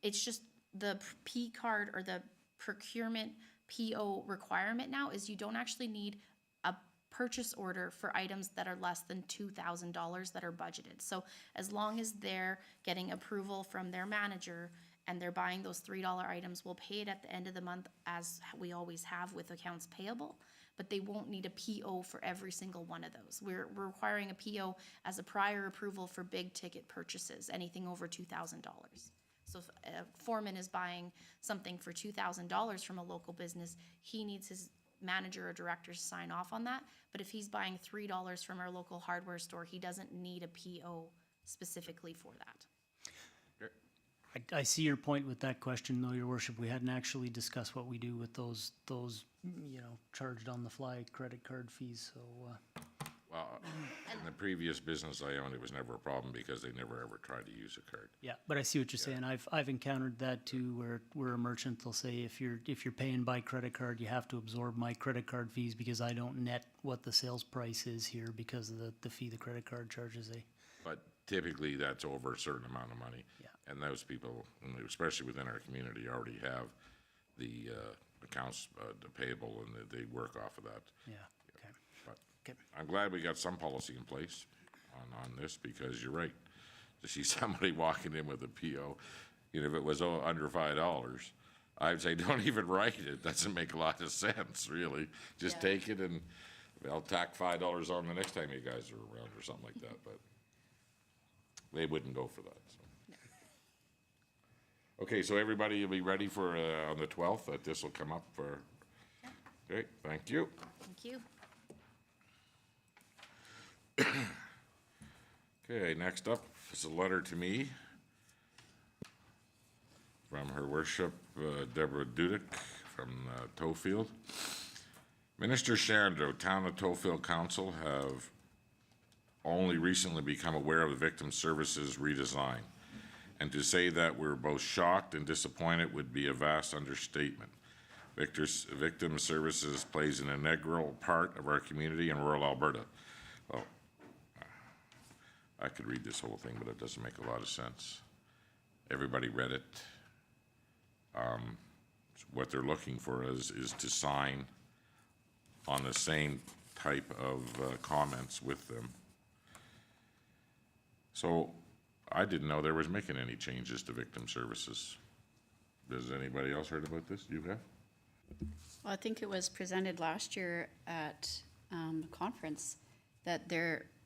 It's just the P card or the procurement PO requirement now is you don't actually need a purchase order for items that are less than $2,000 that are budgeted. So as long as they're getting approval from their manager and they're buying those $3 items, we'll pay it at the end of the month as we always have with accounts payable, but they won't need a PO for every single one of those. We're requiring a PO as a prior approval for big ticket purchases, anything over $2,000. So if a foreman is buying something for $2,000 from a local business, he needs his manager or director to sign off on that. But if he's buying $3 from our local hardware store, he doesn't need a PO specifically for that. I see your point with that question, though, Your Worship. We hadn't actually discussed what we do with those charged on the fly credit card fees, so. Well, in the previous business I owned, it was never a problem because they never ever tried to use a card. Yeah, but I see what you're saying. I've encountered that too, where a merchant will say, if you're paying by credit card, you have to absorb my credit card fees because I don't net what the sales price is here because of the fee the credit card charges. But typically, that's over a certain amount of money. Yeah. And those people, especially within our community, already have the accounts payable, and they work off of that. Yeah, okay. But Okay. I'm glad we got some policy in place on this, because you're right. To see somebody walking in with a PO, if it was under $5, I'd say don't even write it. It doesn't make a lot of sense, really. Just take it, and I'll tack $5 on the next time you guys are around or something like that, but they wouldn't go for that, so. Okay, so everybody will be ready for, on the 12th, that this will come up for, okay, thank you. Thank you. Okay, next up is a letter to me from Her Worship Deborah Dudick from Tofield. Minister Shandro, Town of Tofield Council have only recently become aware of the Victim Services redesign. And to say that we're both shocked and disappointed would be a vast understatement. Victim Services plays an integral part of our community in rural Alberta. Well, I could read this whole thing, but it doesn't make a lot of sense. Everybody read it. What they're looking for is to sign on the same type of comments with them. So I didn't know there was making any changes to Victim Services. Has anybody else heard about this? You have? Well, I think it was presented last year at a conference that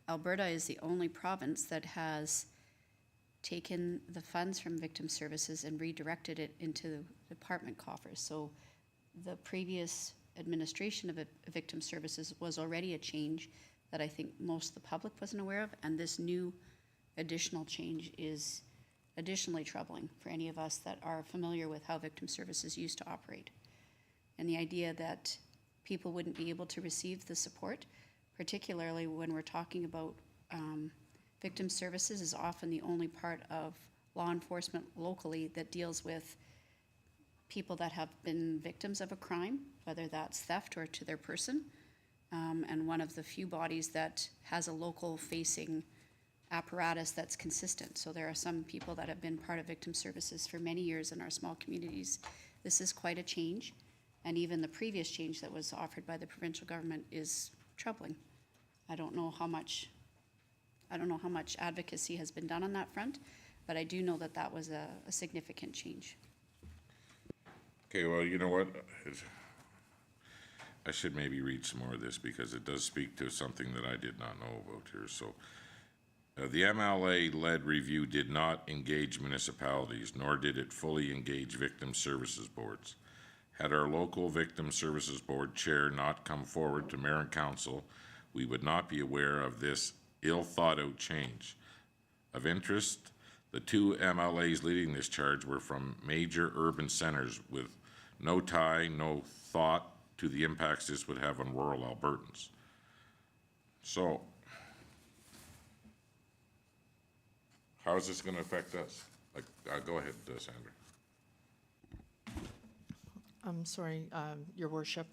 Alberta is the only province that has taken the funds from victim services and redirected it into the department coffers. So the previous administration of victim services was already a change that I think most of the public wasn't aware of, and this new additional change is additionally troubling for any of us that are familiar with how victim services used to operate. And the idea that people wouldn't be able to receive the support, particularly when we're talking about victim services, is often the only part of law enforcement locally that deals with people that have been victims of a crime, whether that's theft or to their person, and one of the few bodies that has a local facing apparatus that's consistent. So there are some people that have been part of victim services for many years in our small communities. This is quite a change, and even the previous change that was offered by the provincial government is troubling. I don't know how much advocacy has been done on that front, but I do know that that was a significant change. Okay, well, you know what? I should maybe read some more of this because it does speak to something that I did not know about here. So, the MLA-led review did not engage municipalities, nor did it fully engage victim services boards. Had our local victim services board chair not come forward to mayor and council, we would not be aware of this ill-thought-out change. Of interest, the two MLAs leading this charge were from major urban centers with no tie, no thought to the impacts this would have on rural Albertans. So, how is this going to affect us? Go ahead, Sandra. I'm sorry, Your Worship.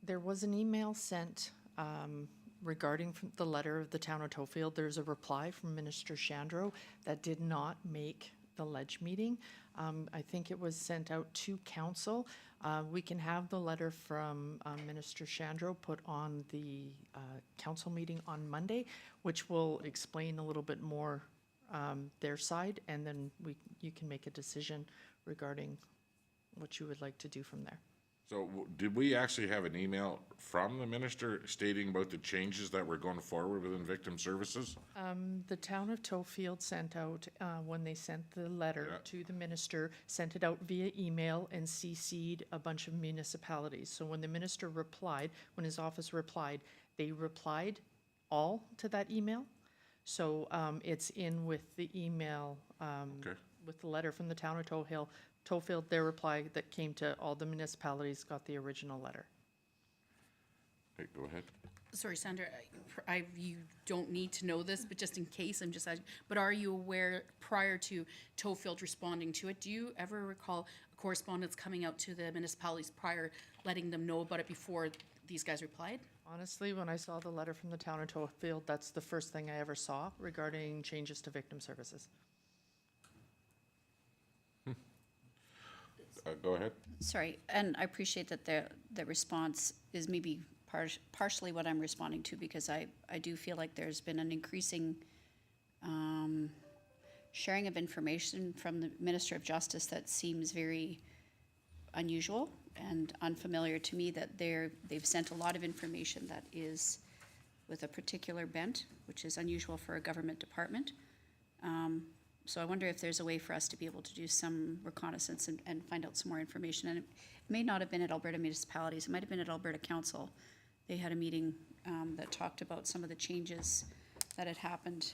There was an email sent regarding the letter of the town of Tofield. There's a reply from Minister Shandro that did not make the ledge meeting. I think it was sent out to council. We can have the letter from Minister Shandro put on the council meeting on Monday, which will explain a little bit more their side, and then you can make a decision regarding what you would like to do from there. So did we actually have an email from the minister stating about the changes that were going forward within victim services? The town of Tofield sent out, when they sent the letter to the minister, sent it out via email and CC'd a bunch of municipalities. So when the minister replied, when his office replied, they replied all to that email. So it's in with the email, with the letter from the town of Tofield, their reply that came to all the municipalities got the original letter. Okay, go ahead. Sorry, Sandra, you don't need to know this, but just in case, I'm just asking, but are you aware, prior to Tofield responding to it, do you ever recall correspondence coming out to the municipalities prior, letting them know about it before these guys replied? Honestly, when I saw the letter from the town of Tofield, that's the first thing I ever saw regarding changes to victim services. Go ahead. Sorry, and I appreciate that the response is maybe partially what I'm responding to, because I do feel like there's been an increasing sharing of information from the Minister of Justice that seems very unusual and unfamiliar to me, that they've sent a lot of information that is with a particular bent, which is unusual for a government department. So I wonder if there's a way for us to be able to do some reconnaissance and find out some more information. And it may not have been at Alberta municipalities, it might have been at Alberta Council. They had a meeting that talked about some of the changes that had happened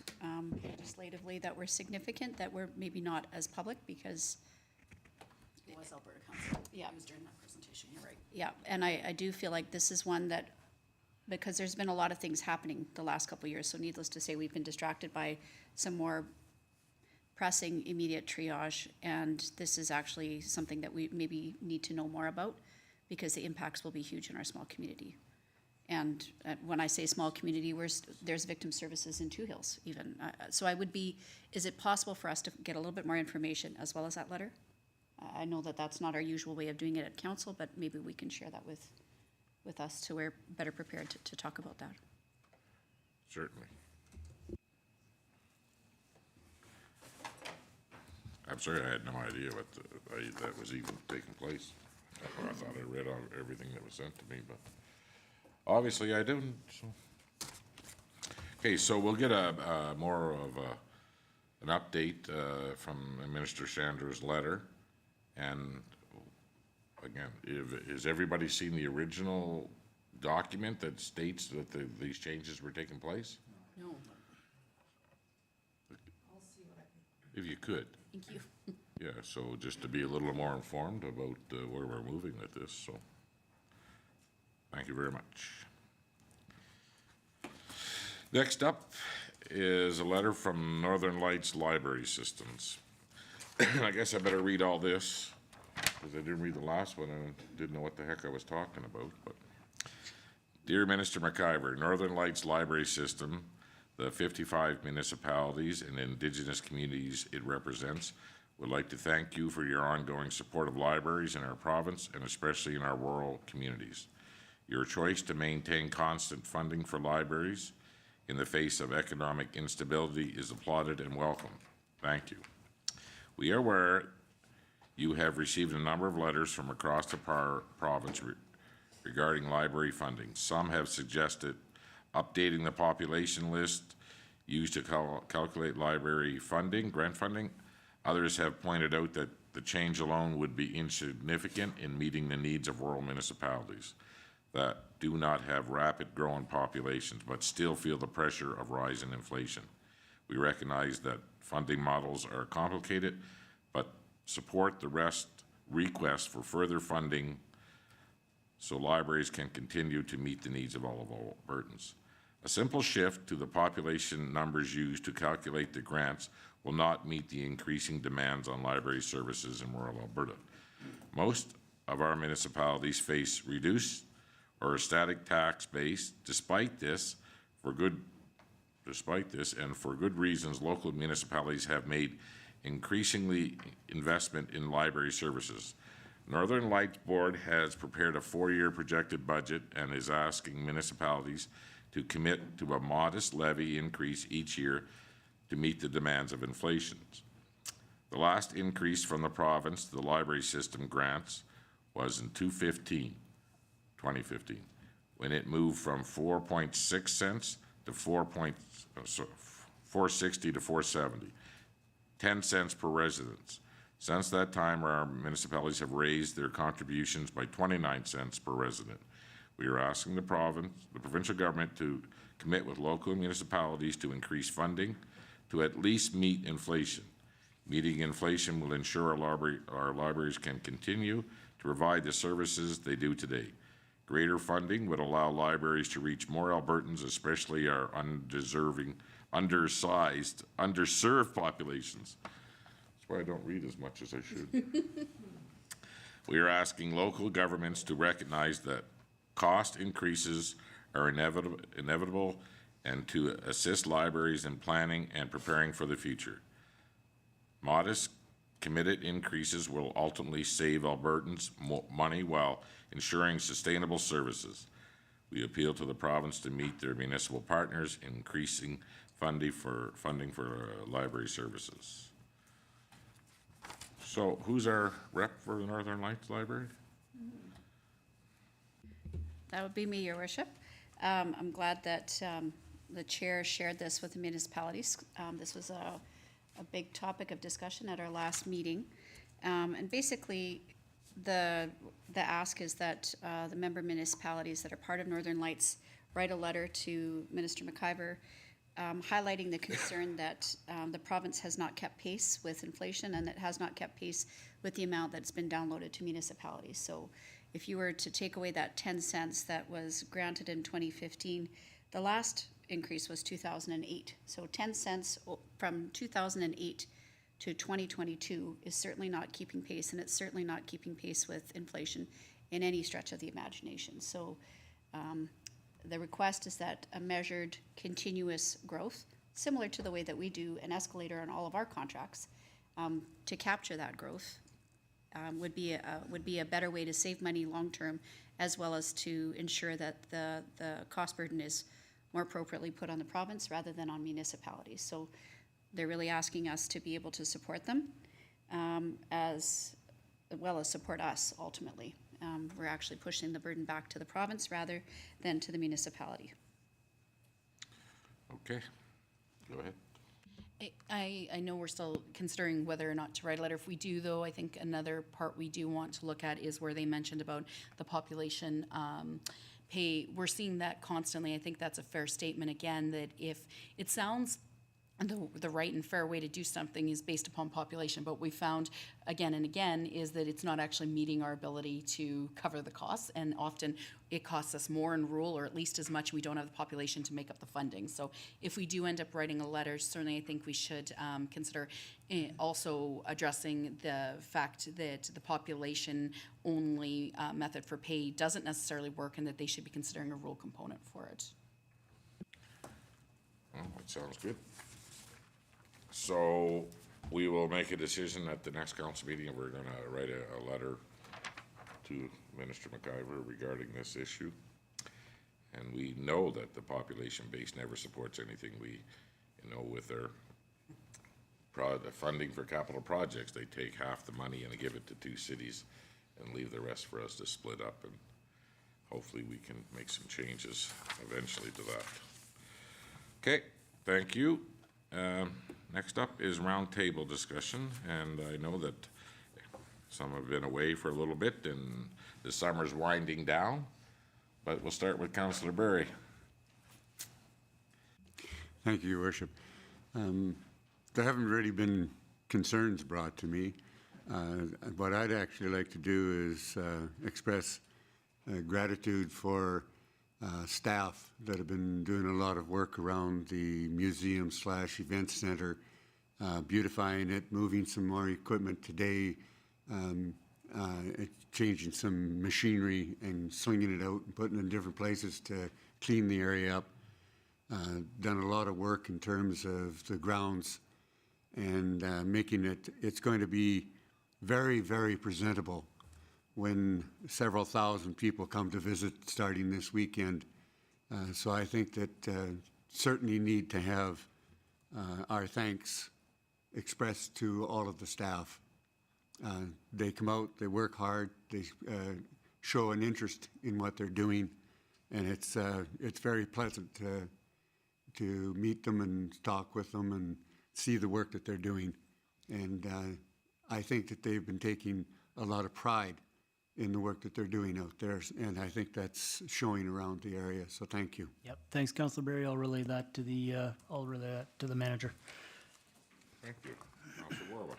legislatively that were significant, that were maybe not as public, because It was Alberta Council. Yeah. It was during that presentation, you're right. yeah, and I do feel like this is one that, because there's been a lot of things happening the last couple of years, so needless to say, we've been distracted by some more pressing immediate triage, and this is actually something that we maybe need to know more about, because the impacts will be huge in our small community. And when I say small community, there's victim services in Two Hills even. So is it possible for us to get a little bit more information as well as that letter? I know that that's not our usual way of doing it at council, but maybe we can share that with us, so we're better prepared to talk about that. Certainly. I'm sorry, I had no idea that was even taking place. I thought I read everything that was sent to me, but obviously I didn't, so. Okay, so we'll get a more of an update from Minister Chandra's letter. And again, has everybody seen the original document that states that these changes were taking place? No. If you could. Thank you. Yeah, so just to be a little more informed about where we're moving with this, so. Thank you very much. Next up is a letter from Northern Lights Library Systems. I guess I better read all this, because I didn't read the last one and didn't know what the heck I was talking about, but. Dear Minister McIver, Northern Lights Library System, the 55 municipalities and Indigenous communities it represents, would like to thank you for your ongoing support of libraries in our province and especially in our rural communities. Your choice to maintain constant funding for libraries in the face of economic instability is applauded and welcome. Thank you. We are aware you have received a number of letters from across the province regarding library funding. Some have suggested updating the population list used to calculate library funding, grant funding. Others have pointed out that the change alone would be insignificant in meeting the needs of rural municipalities that do not have rapid growing populations but still feel the pressure of rising inflation. We recognize that funding models are complicated, but support the request for further funding so libraries can continue to meet the needs of all of Albertans. A simple shift to the population numbers used to calculate the grants will not meet the increasing demands on library services in rural Alberta. Most of our municipalities face reduced or a static tax base. Despite this, and for good reasons, local municipalities have made increasingly investment in library services. Northern Lights Board has prepared a 4-year projected budget and is asking municipalities to commit to a modest levy increase each year to meet the demands of inflation. The last increase from the province to the library system grants was in 2015, when it moved from 4.6 cents to 460 to 470, 10 cents per residence. Since that time, our municipalities have raised their contributions by 29 cents per resident. We are asking the provincial government to commit with local municipalities to increase funding to at least meet inflation. Meeting inflation will ensure our libraries can continue to provide the services they do today. Greater funding would allow libraries to reach more Albertans, especially our underserved populations. That's why I don't read as much as I should. We are asking local governments to recognize that cost increases are inevitable and to assist libraries in planning and preparing for the future. Modest, committed increases will ultimately save Albertans money while ensuring sustainable services. We appeal to the province to meet their municipal partners in increasing funding for library services. So who's our rep for the Northern Lights Library? That would be me, Your Worship. I'm glad that the chair shared this with the municipalities. This was a big topic of discussion at our last meeting. And basically, the ask is that the member municipalities that are part of Northern Lights write a letter to Minister McIver highlighting the concern that the province has not kept pace with inflation and it has not kept pace with the amount that's been downloaded to municipalities. So if you were to take away that 10 cents that was granted in 2015, the last increase was 2008. So 10 cents from 2008 to 2022 is certainly not keeping pace, and it's certainly not keeping pace with inflation in any stretch of the imagination. So the request is that a measured, continuous growth, similar to the way that we do an escalator on all of our contracts, to capture that growth would be a better way to save money long term, as well as to ensure that the cost burden is more appropriately put on the province rather than on municipalities. So they're really asking us to be able to support them as well as support us ultimately. We're actually pushing the burden back to the province rather than to the municipality. Okay, go ahead. I know we're still considering whether or not to write a letter. If we do, though, I think another part we do want to look at is where they mentioned about the population pay. We're seeing that constantly. I think that's a fair statement again, that if it sounds the right and fair way to do something is based upon population, but we found again and again is that it's not actually meeting our ability to cover the costs, and often it costs us more in rural, or at least as much. We don't have the population to make up the funding. So if we do end up writing a letter, certainly I think we should consider also addressing the fact that the population only method for pay doesn't necessarily work, and that they should be considering a rural component for it. Well, that sounds good. So we will make a decision at the next council meeting, and we're gonna write a letter to Minister McIver regarding this issue. And we know that the population base never supports anything. We, you know, with their the funding for capital projects, they take half the money and they give it to 2 cities and leave the rest for us to split up, and hopefully we can make some changes eventually to that. Okay, thank you. Next up is roundtable discussion, and I know that some have been away for a little bit and the summer's winding down, but we'll start with Councillor Berry. Thank you, Your Worship. There haven't really been concerns brought to me. What I'd actually like to do is express gratitude for staff that have been doing a lot of work around the museum/event center, beautifying it, moving some more equipment today, changing some machinery and slinging it out and putting it in different places to clean the area up. Done a lot of work in terms of the grounds and making it's going to be very, very presentable when several thousand people come to visit starting this weekend. So I think that certainly need to have our thanks expressed to all of the staff. They come out, they work hard, they show an interest in what they're doing, and it's very pleasant to meet them and talk with them and see the work that they're doing. And I think that they've been taking a lot of pride in the work that they're doing out there, and I think that's showing around the area. So thank you. Yep, thanks, Councillor Berry. I'll relay that to the manager. Thank you. Councillor Warwick.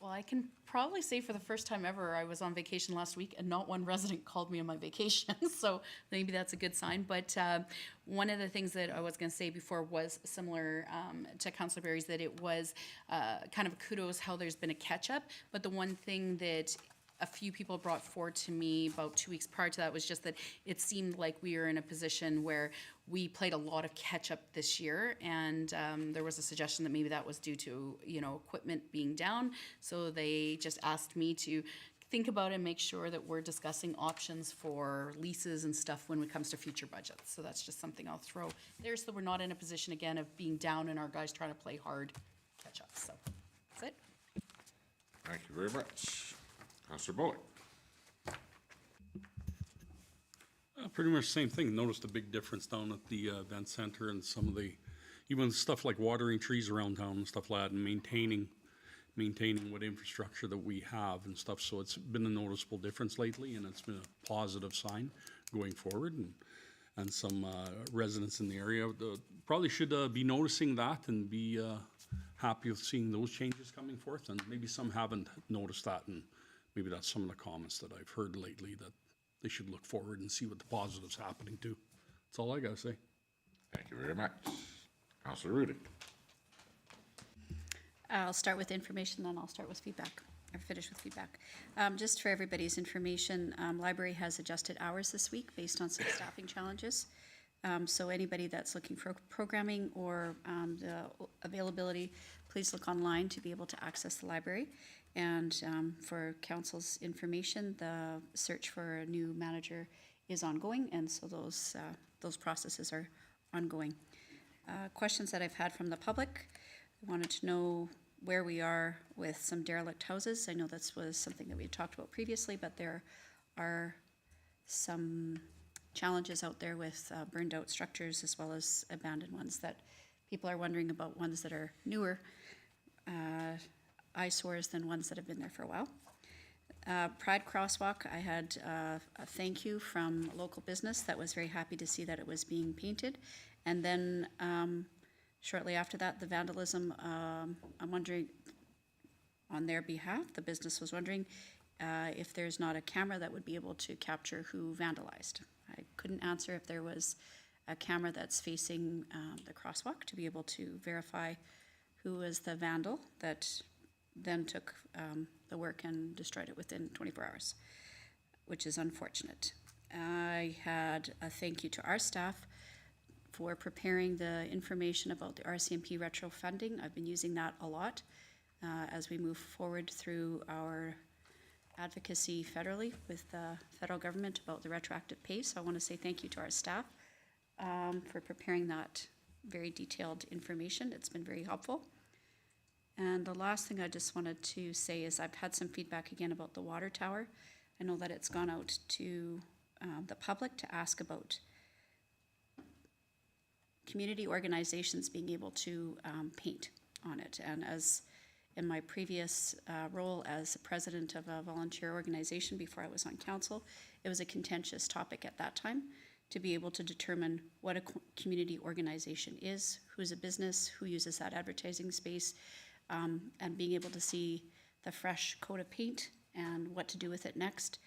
Well, I can probably say for the first time ever, I was on vacation last week and not one resident called me on my vacation. So maybe that's a good sign. But one of the things that I was going to say before was similar to Councillor Berry's, that it was kind of kudos how there's been a catch up. But the one thing that a few people brought forward to me about 2 weeks prior to that was just that it seemed like we were in a position where we played a lot of catch up this year, and there was a suggestion that maybe that was due to, you know, equipment being down. So they just asked me to think about it and make sure that we're discussing options for leases and stuff when it comes to future budgets. So that's just something I'll throw there, so we're not in a position again of being down and our guys trying to play hard catch up. So that's it. Thank you very much. Councillor Bullock. Pretty much the same thing. Noticed a big difference down at the event center and some of the, even stuff like watering trees around town and stuff like that, and maintaining what infrastructure that we have and stuff. So it's been a noticeable difference lately, and it's been a positive sign going forward. And some residents in the area probably should be noticing that and be happy with seeing those changes coming forth. And maybe some haven't noticed that, and maybe that's some of the comments that I've heard lately, that they should look forward and see what the positive's happening too. That's all I gotta say. Thank you very much. Councillor Rudick. I'll start with information, then I'll start with feedback, or finish with feedback. Just for everybody's information, library has adjusted hours this week based on some staffing challenges. So anybody that's looking for programming or the availability, please look online to be able to access the library. And for council's information, the search for a new manager is ongoing, and so those processes are ongoing. Questions that I've had from the public, I wanted to know where we are with some derelict houses. I know this was something that we had talked about previously, but there are some challenges out there with burned out structures as well as abandoned ones that people are wondering about, ones that are newer eyesores than ones that have been there for a while. Pride Crosswalk, I had a thank you from a local business that was very happy to see that it was being painted. And then shortly after that, the vandalism, I'm wondering, on their behalf, the business was wondering if there's not a camera that would be able to capture who vandalized. I couldn't answer if there was a camera that's facing the crosswalk to be able to verify who was the vandal that then took the work and destroyed it within 24 hours, which is unfortunate. I had a thank you to our staff for preparing the information about the RCMP retro funding. I've been using that a lot as we move forward through our advocacy federally with the federal government about the retroactive pay. So I want to say thank you to our staff for preparing that very detailed information. It's been very helpful. And the last thing I just wanted to say is I've had some feedback again about the water tower. I know that it's gone out to the public to ask about community organizations being able to paint on it. And as in my previous role as president of a volunteer organization before I was on council, it was a contentious topic at that time to be able to determine what a community organization is, who's a business, who uses that advertising space, and being able to see the fresh coat of paint and what to do with it next.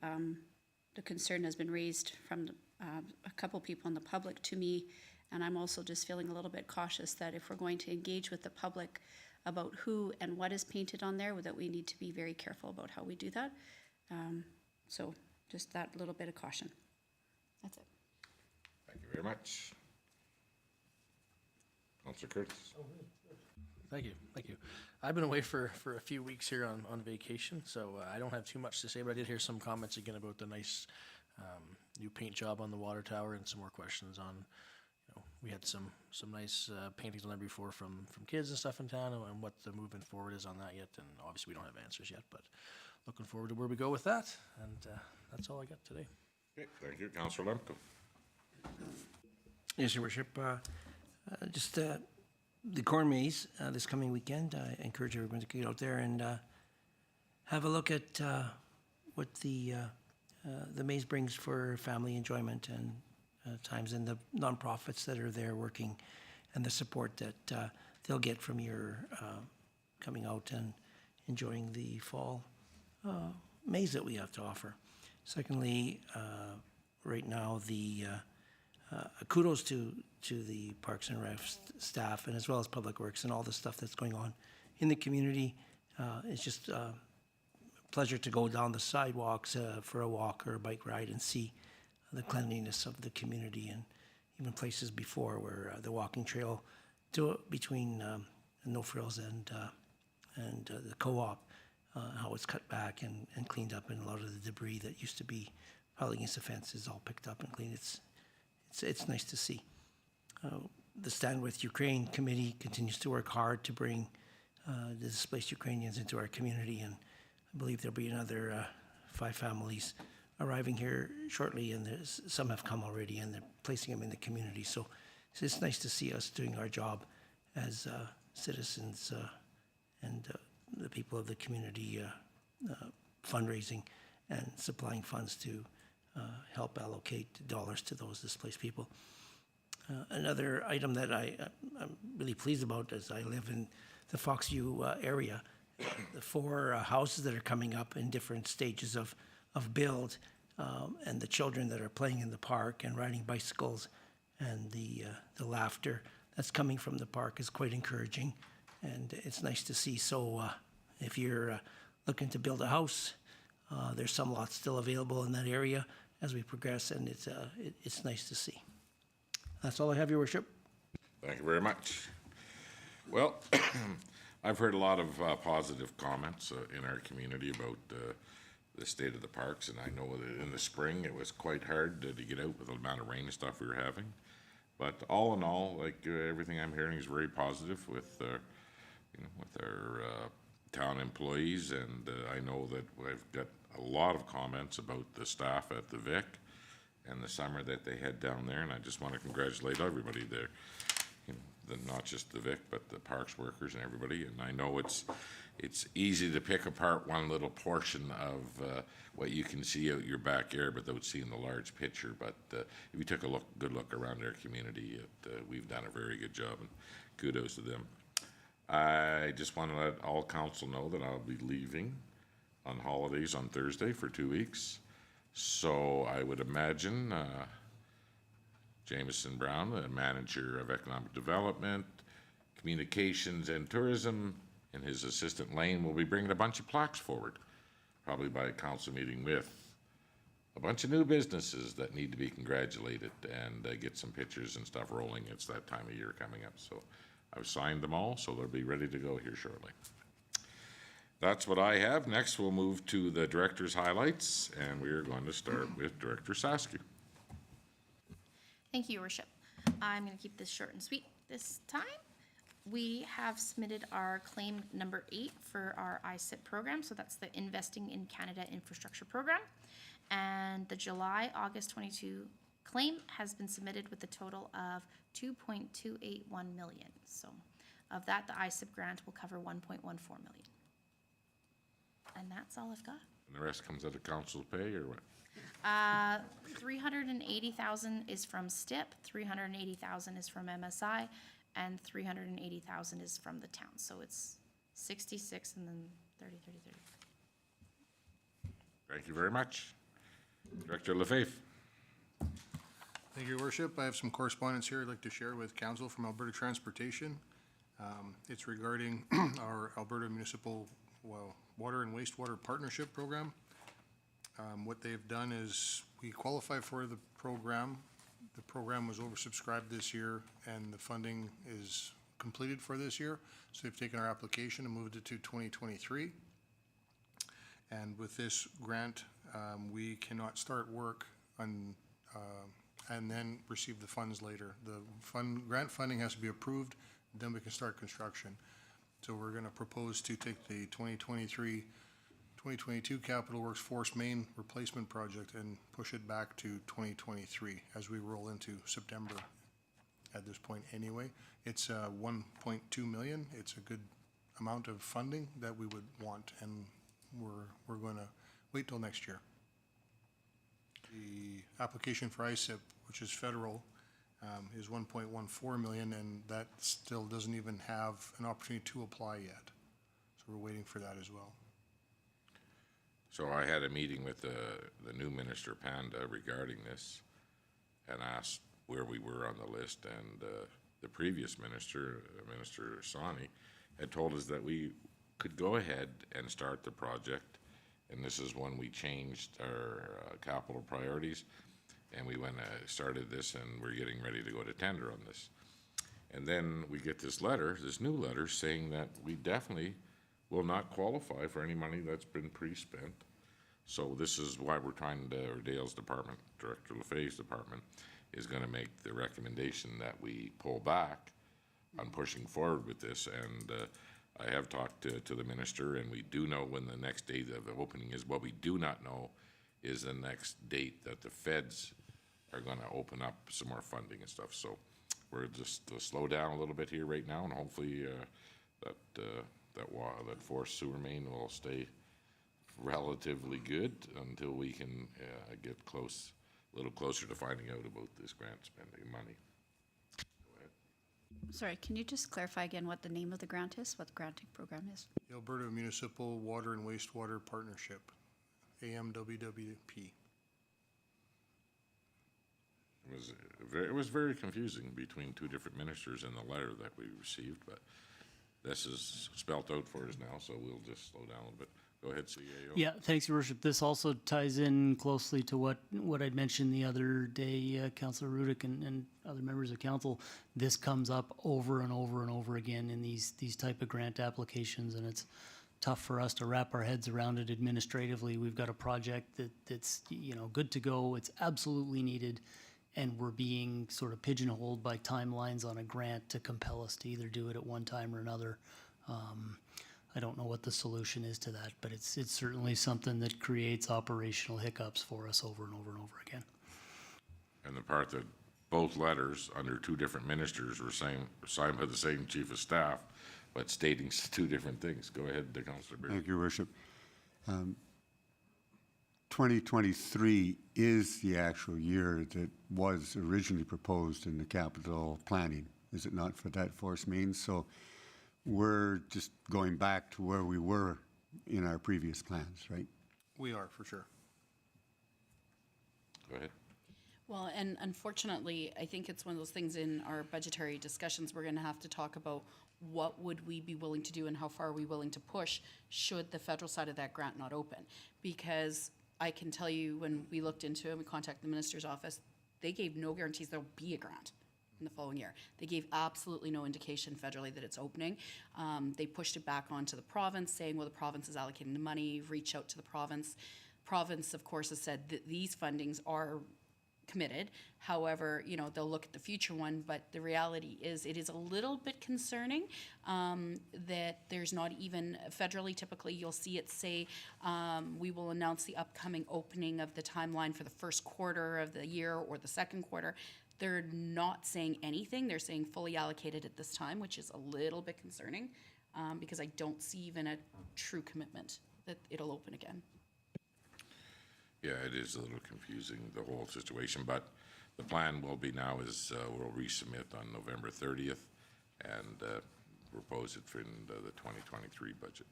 The concern has been raised from a couple people in the public to me, and I'm also just feeling a little bit cautious that if we're going to engage with the public about who and what is painted on there, that we need to be very careful about how we do that. So just that little bit of caution. That's it. Thank you very much. Councilor Curtis. Thank you, thank you. I've been away for a few weeks here on vacation, so I don't have too much to say, but I did hear some comments again about the nice new paint job on the water tower and some more questions on, we had some nice paintings on there before from kids and stuff in town, and what the movement forward is on that yet, and obviously we don't have answers yet, but looking forward to where we go with that, and that's all I got today. Okay, thank you. Councilor Lemko. Yes, Your Worship. Just the corn maze this coming weekend. I encourage everyone to get out there and have a look at what the maze brings for family enjoyment and times, and the nonprofits that are there working, and the support that they'll get from your coming out and enjoying the fall maze that we have to offer. Secondly, right now, the kudos to the Parks and Rec staff, and as well as Public Works and all the stuff that's going on in the community. It's just a pleasure to go down the sidewalks for a walk or a bike ride and see the cleanliness of the community, and even places before where the walking trail between No Frills and the co-op, how it's cut back and cleaned up, and a lot of the debris that used to be piled against the fence is all picked up and cleaned. It's nice to see. The Stand With Ukraine committee continues to work hard to bring the displaced Ukrainians into our community, and I believe there'll be another 5 families arriving here shortly, and some have come already, and they're placing them in the community. So it's nice to see us doing our job as citizens and the people of the community fundraising and supplying funds to help allocate dollars to those displaced people. Another item that I'm really pleased about, as I live in the Foxview area, the 4 houses that are coming up in different stages of build, and the children that are playing in the park and riding bicycles, and the laughter that's coming from the park is quite encouraging, and it's nice to see. So if you're looking to build a house, there's some lots still available in that area as we progress, and it's nice to see. That's all I have, Your Worship. Thank you very much. Well, I've heard a lot of positive comments in our community about the state of the parks, and I know that in the spring it was quite hard to get out with the amount of rain and stuff we were having. But all in all, like everything I'm hearing is very positive with with our town employees, and I know that I've got a lot of comments about the staff at the Vic and the summer that they had down there, and I just want to congratulate everybody there. Not just the Vic, but the parks workers and everybody, and I know it's easy to pick apart one little portion of what you can see out your backyard without seeing the large picture, but if you took a good look around our community, we've done a very good job, and kudos to them. I just want to let all council know that I'll be leaving on holidays on Thursday for 2 weeks. So I would imagine Jameson Brown, the manager of economic development, communications and tourism, and his assistant Lane will be bringing a bunch of plaques forward, probably by a council meeting with a bunch of new businesses that need to be congratulated and get some pictures and stuff rolling. It's that time of year coming up. So I've signed them all, so they'll be ready to go here shortly. That's what I have. Next, we'll move to the director's highlights, and we are going to start with Director Saskew. Thank you, Your Worship. I'm going to keep this short and sweet this time. We have submitted our claim number 8 for our ISIP program, so that's the Investing in Canada Infrastructure Program. And the July-August 22 claim has been submitted with a total of $2.281 million. So of that, the ISIP grant will cover $1.14 million. And that's all I've got. And the rest comes out of council pay, or what? 380,000 is from STIP, 380,000 is from MSI, and 380,000 is from the town. So it's 66 and then 30, 30, 30. Thank you very much. Director Lefebvre. Thank you, Your Worship. I have some correspondence here I'd like to share with council from Alberta Transportation. It's regarding our Alberta Municipal Water and Wastewater Partnership Program. What they've done is we qualify for the program. The program was oversubscribed this year, and the funding is completed for this year. So they've taken our application and moved it to 2023. And with this grant, we cannot start work on, and then receive the funds later. The grant funding has to be approved, then we can start construction. So we're going to propose to take the 2022 Capital Works Force Main Replacement Project and push it back to 2023 as we roll into September at this point anyway. It's 1.2 million. It's a good amount of funding that we would want, and we're going to wait till next year. The application for ISIP, which is federal, is 1.14 million, and that still doesn't even have an opportunity to apply yet. So we're waiting for that as well. So I had a meeting with the new Minister Panda regarding this and asked where we were on the list, and the previous minister, Minister Sani, had told us that we could go ahead and start the project, and this is when we changed our capital priorities, and we went started this, and we're getting ready to go to tender on this. And then we get this letter, this new letter, saying that we definitely will not qualify for any money that's been pre-spent. So this is why we're trying to, or Dale's department, Director Lefebvre's department, is going to make the recommendation that we pull back on pushing forward with this. And I have talked to the minister, and we do know when the next date of the opening is. What we do not know is the next date that the feds are going to open up some more funding and stuff. So we're just to slow down a little bit here right now, and hopefully that force sewer main will stay relatively good until we can get a little closer to finding out about this grant spending money. Go ahead. Sorry, can you just clarify again what the name of the grant is, what the granting program is? The Alberta Municipal Water and Wastewater Partnership, AMWWP. It was very confusing between two different ministers in the letter that we received, but this is spelt out for us now, so we'll just slow down a little bit. Go ahead, CAO. Yeah, thanks, Your Worship. This also ties in closely to what I'd mentioned the other day, Councillor Rudick and other members of council. This comes up over and over and over again in these type of grant applications, and it's tough for us to wrap our heads around it administratively. We've got a project that's good to go. It's absolutely needed, and we're being sort of pigeonholed by timelines on a grant to compel us to either do it at one time or another. I don't know what the solution is to that, but it's certainly something that creates operational hiccups for us over and over and over again. And the part that both letters under two different ministers were signed by the same chief of staff, but stating two different things. Go ahead, Councillor Beer. Thank you, Worship. 2023 is the actual year that was originally proposed in the capital planning, is it not, for that force main? So we're just going back to where we were in our previous plans, right? We are, for sure. Go ahead. Well, and unfortunately, I think it's one of those things in our budgetary discussions, we're gonna have to talk about what would we be willing to do and how far are we willing to push should the federal side of that grant not open? Because I can tell you, when we looked into it, we contacted the minister's office, they gave no guarantees there'll be a grant in the following year. They gave absolutely no indication federally that it's opening. They pushed it back onto the province, saying, well, the province is allocating the money, reach out to the province. Province, of course, has said that these fundings are committed. However, you know, they'll look at the future one, but the reality is it is a little bit concerning that there's not even federally, typically you'll see it say, we will announce the upcoming opening of the timeline for the first quarter of the year or the second quarter. They're not saying anything. They're saying fully allocated at this time, which is a little bit concerning because I don't see even a true commitment that it'll open again. Yeah, it is a little confusing, the whole situation, but the plan will be now is we'll resubmit on November 30th and propose it in the 2023 budget.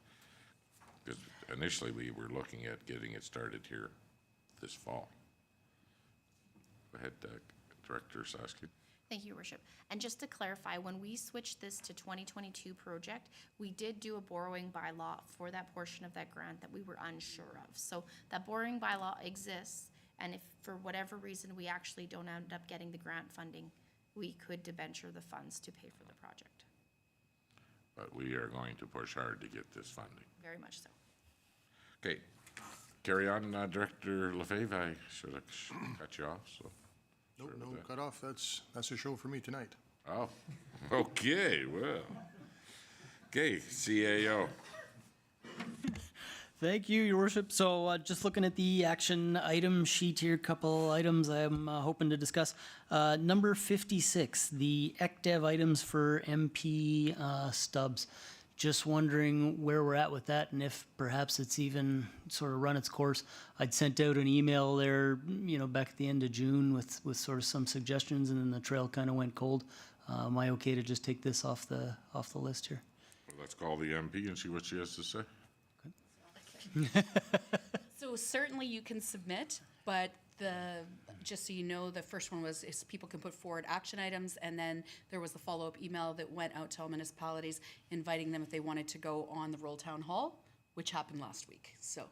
Because initially we were looking at getting it started here this fall. Go ahead, Director Saskia. Thank you, Your Worship. And just to clarify, when we switched this to 2022 project, we did do a borrowing bylaw for that portion of that grant that we were unsure of. So that borrowing bylaw exists, and if for whatever reason we actually don't end up getting the grant funding, we could debenture the funds to pay for the project. But we are going to push hard to get this funding. Very much so. Okay, carry on, Director Lefebvre. I should have cut you off, so. Nope, Sorry no about that. cut off. That's a show for me tonight. Oh, okay, well. Okay, CAO. Thank you, Your Worship. So just looking at the action item sheet here, couple items I'm hoping to discuss. Number 56, the ECDev items for MP stubs. Just wondering where we're at with that and if perhaps it's even sort of run its course. I'd sent out an email there, you know, back at the end of June with sort of some suggestions, and then the trail kind of went cold. Am I okay to just take this off the list here? Let's call the MP and see what she has to say. So certainly you can submit, but just so you know, the first one was is people can put forward action items, and then there was the follow-up email that went out to all municipalities inviting them if they wanted to go on the Rural Town Hall, which happened last week. So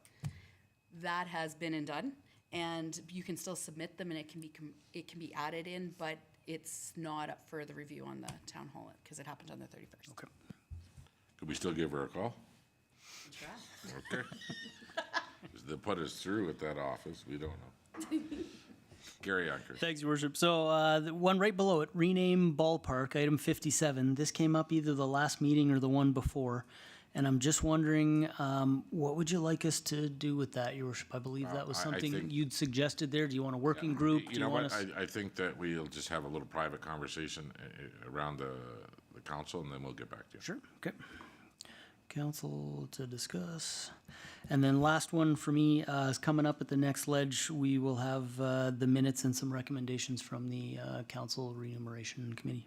that has been and done, and you can still submit them, and it can be added in, but it's not up for the review on the Town Hall because it happened on the 31st. Okay. Could we still give her a call? Okay. They'll put us through at that office, we don't know. Carry on, Chris. Thanks, Your Worship. So the one right below it, rename ballpark, item 57. This came up either the last meeting or the one before. And I'm just wondering, what would you like us to do with that, Your Worship? I believe that was I something think- you'd suggested there. Do you want a working group? You Do know want what, us? I think that we'll just have a little private conversation around the council, and then we'll get back to you. Sure, okay. Council to discuss. And then last one for me is coming up at the next ledge. We will have the minutes and some recommendations from the Council Remuneration Committee.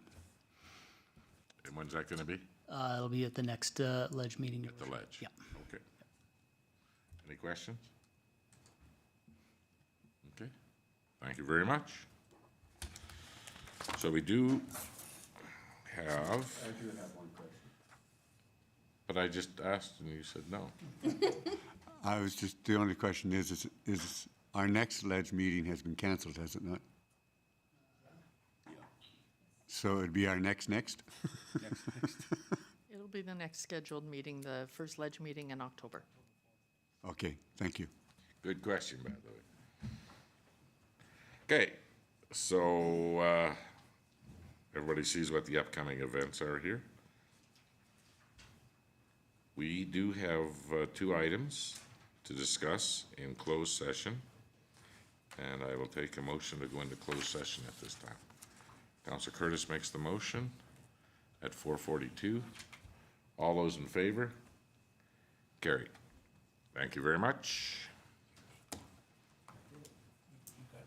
And when's that gonna be? It'll be at the next ledge meeting. At the ledge? Yeah. Okay. Any questions? Okay, thank you very much. So we do have. I do have one question. But I just asked and you said no. I was just, the only question is our next ledge meeting has been canceled, has it not? So it'd be our next? It'll be the next scheduled meeting, the first ledge meeting in October. Okay, thank you. Good question, by the way. Okay, so everybody sees what the upcoming events are here. We do have two items to discuss in closed session, and I will take a motion to go into closed session at this time. Councilor Curtis makes the motion at 4:42. All those in favor? Carried. Thank you very much.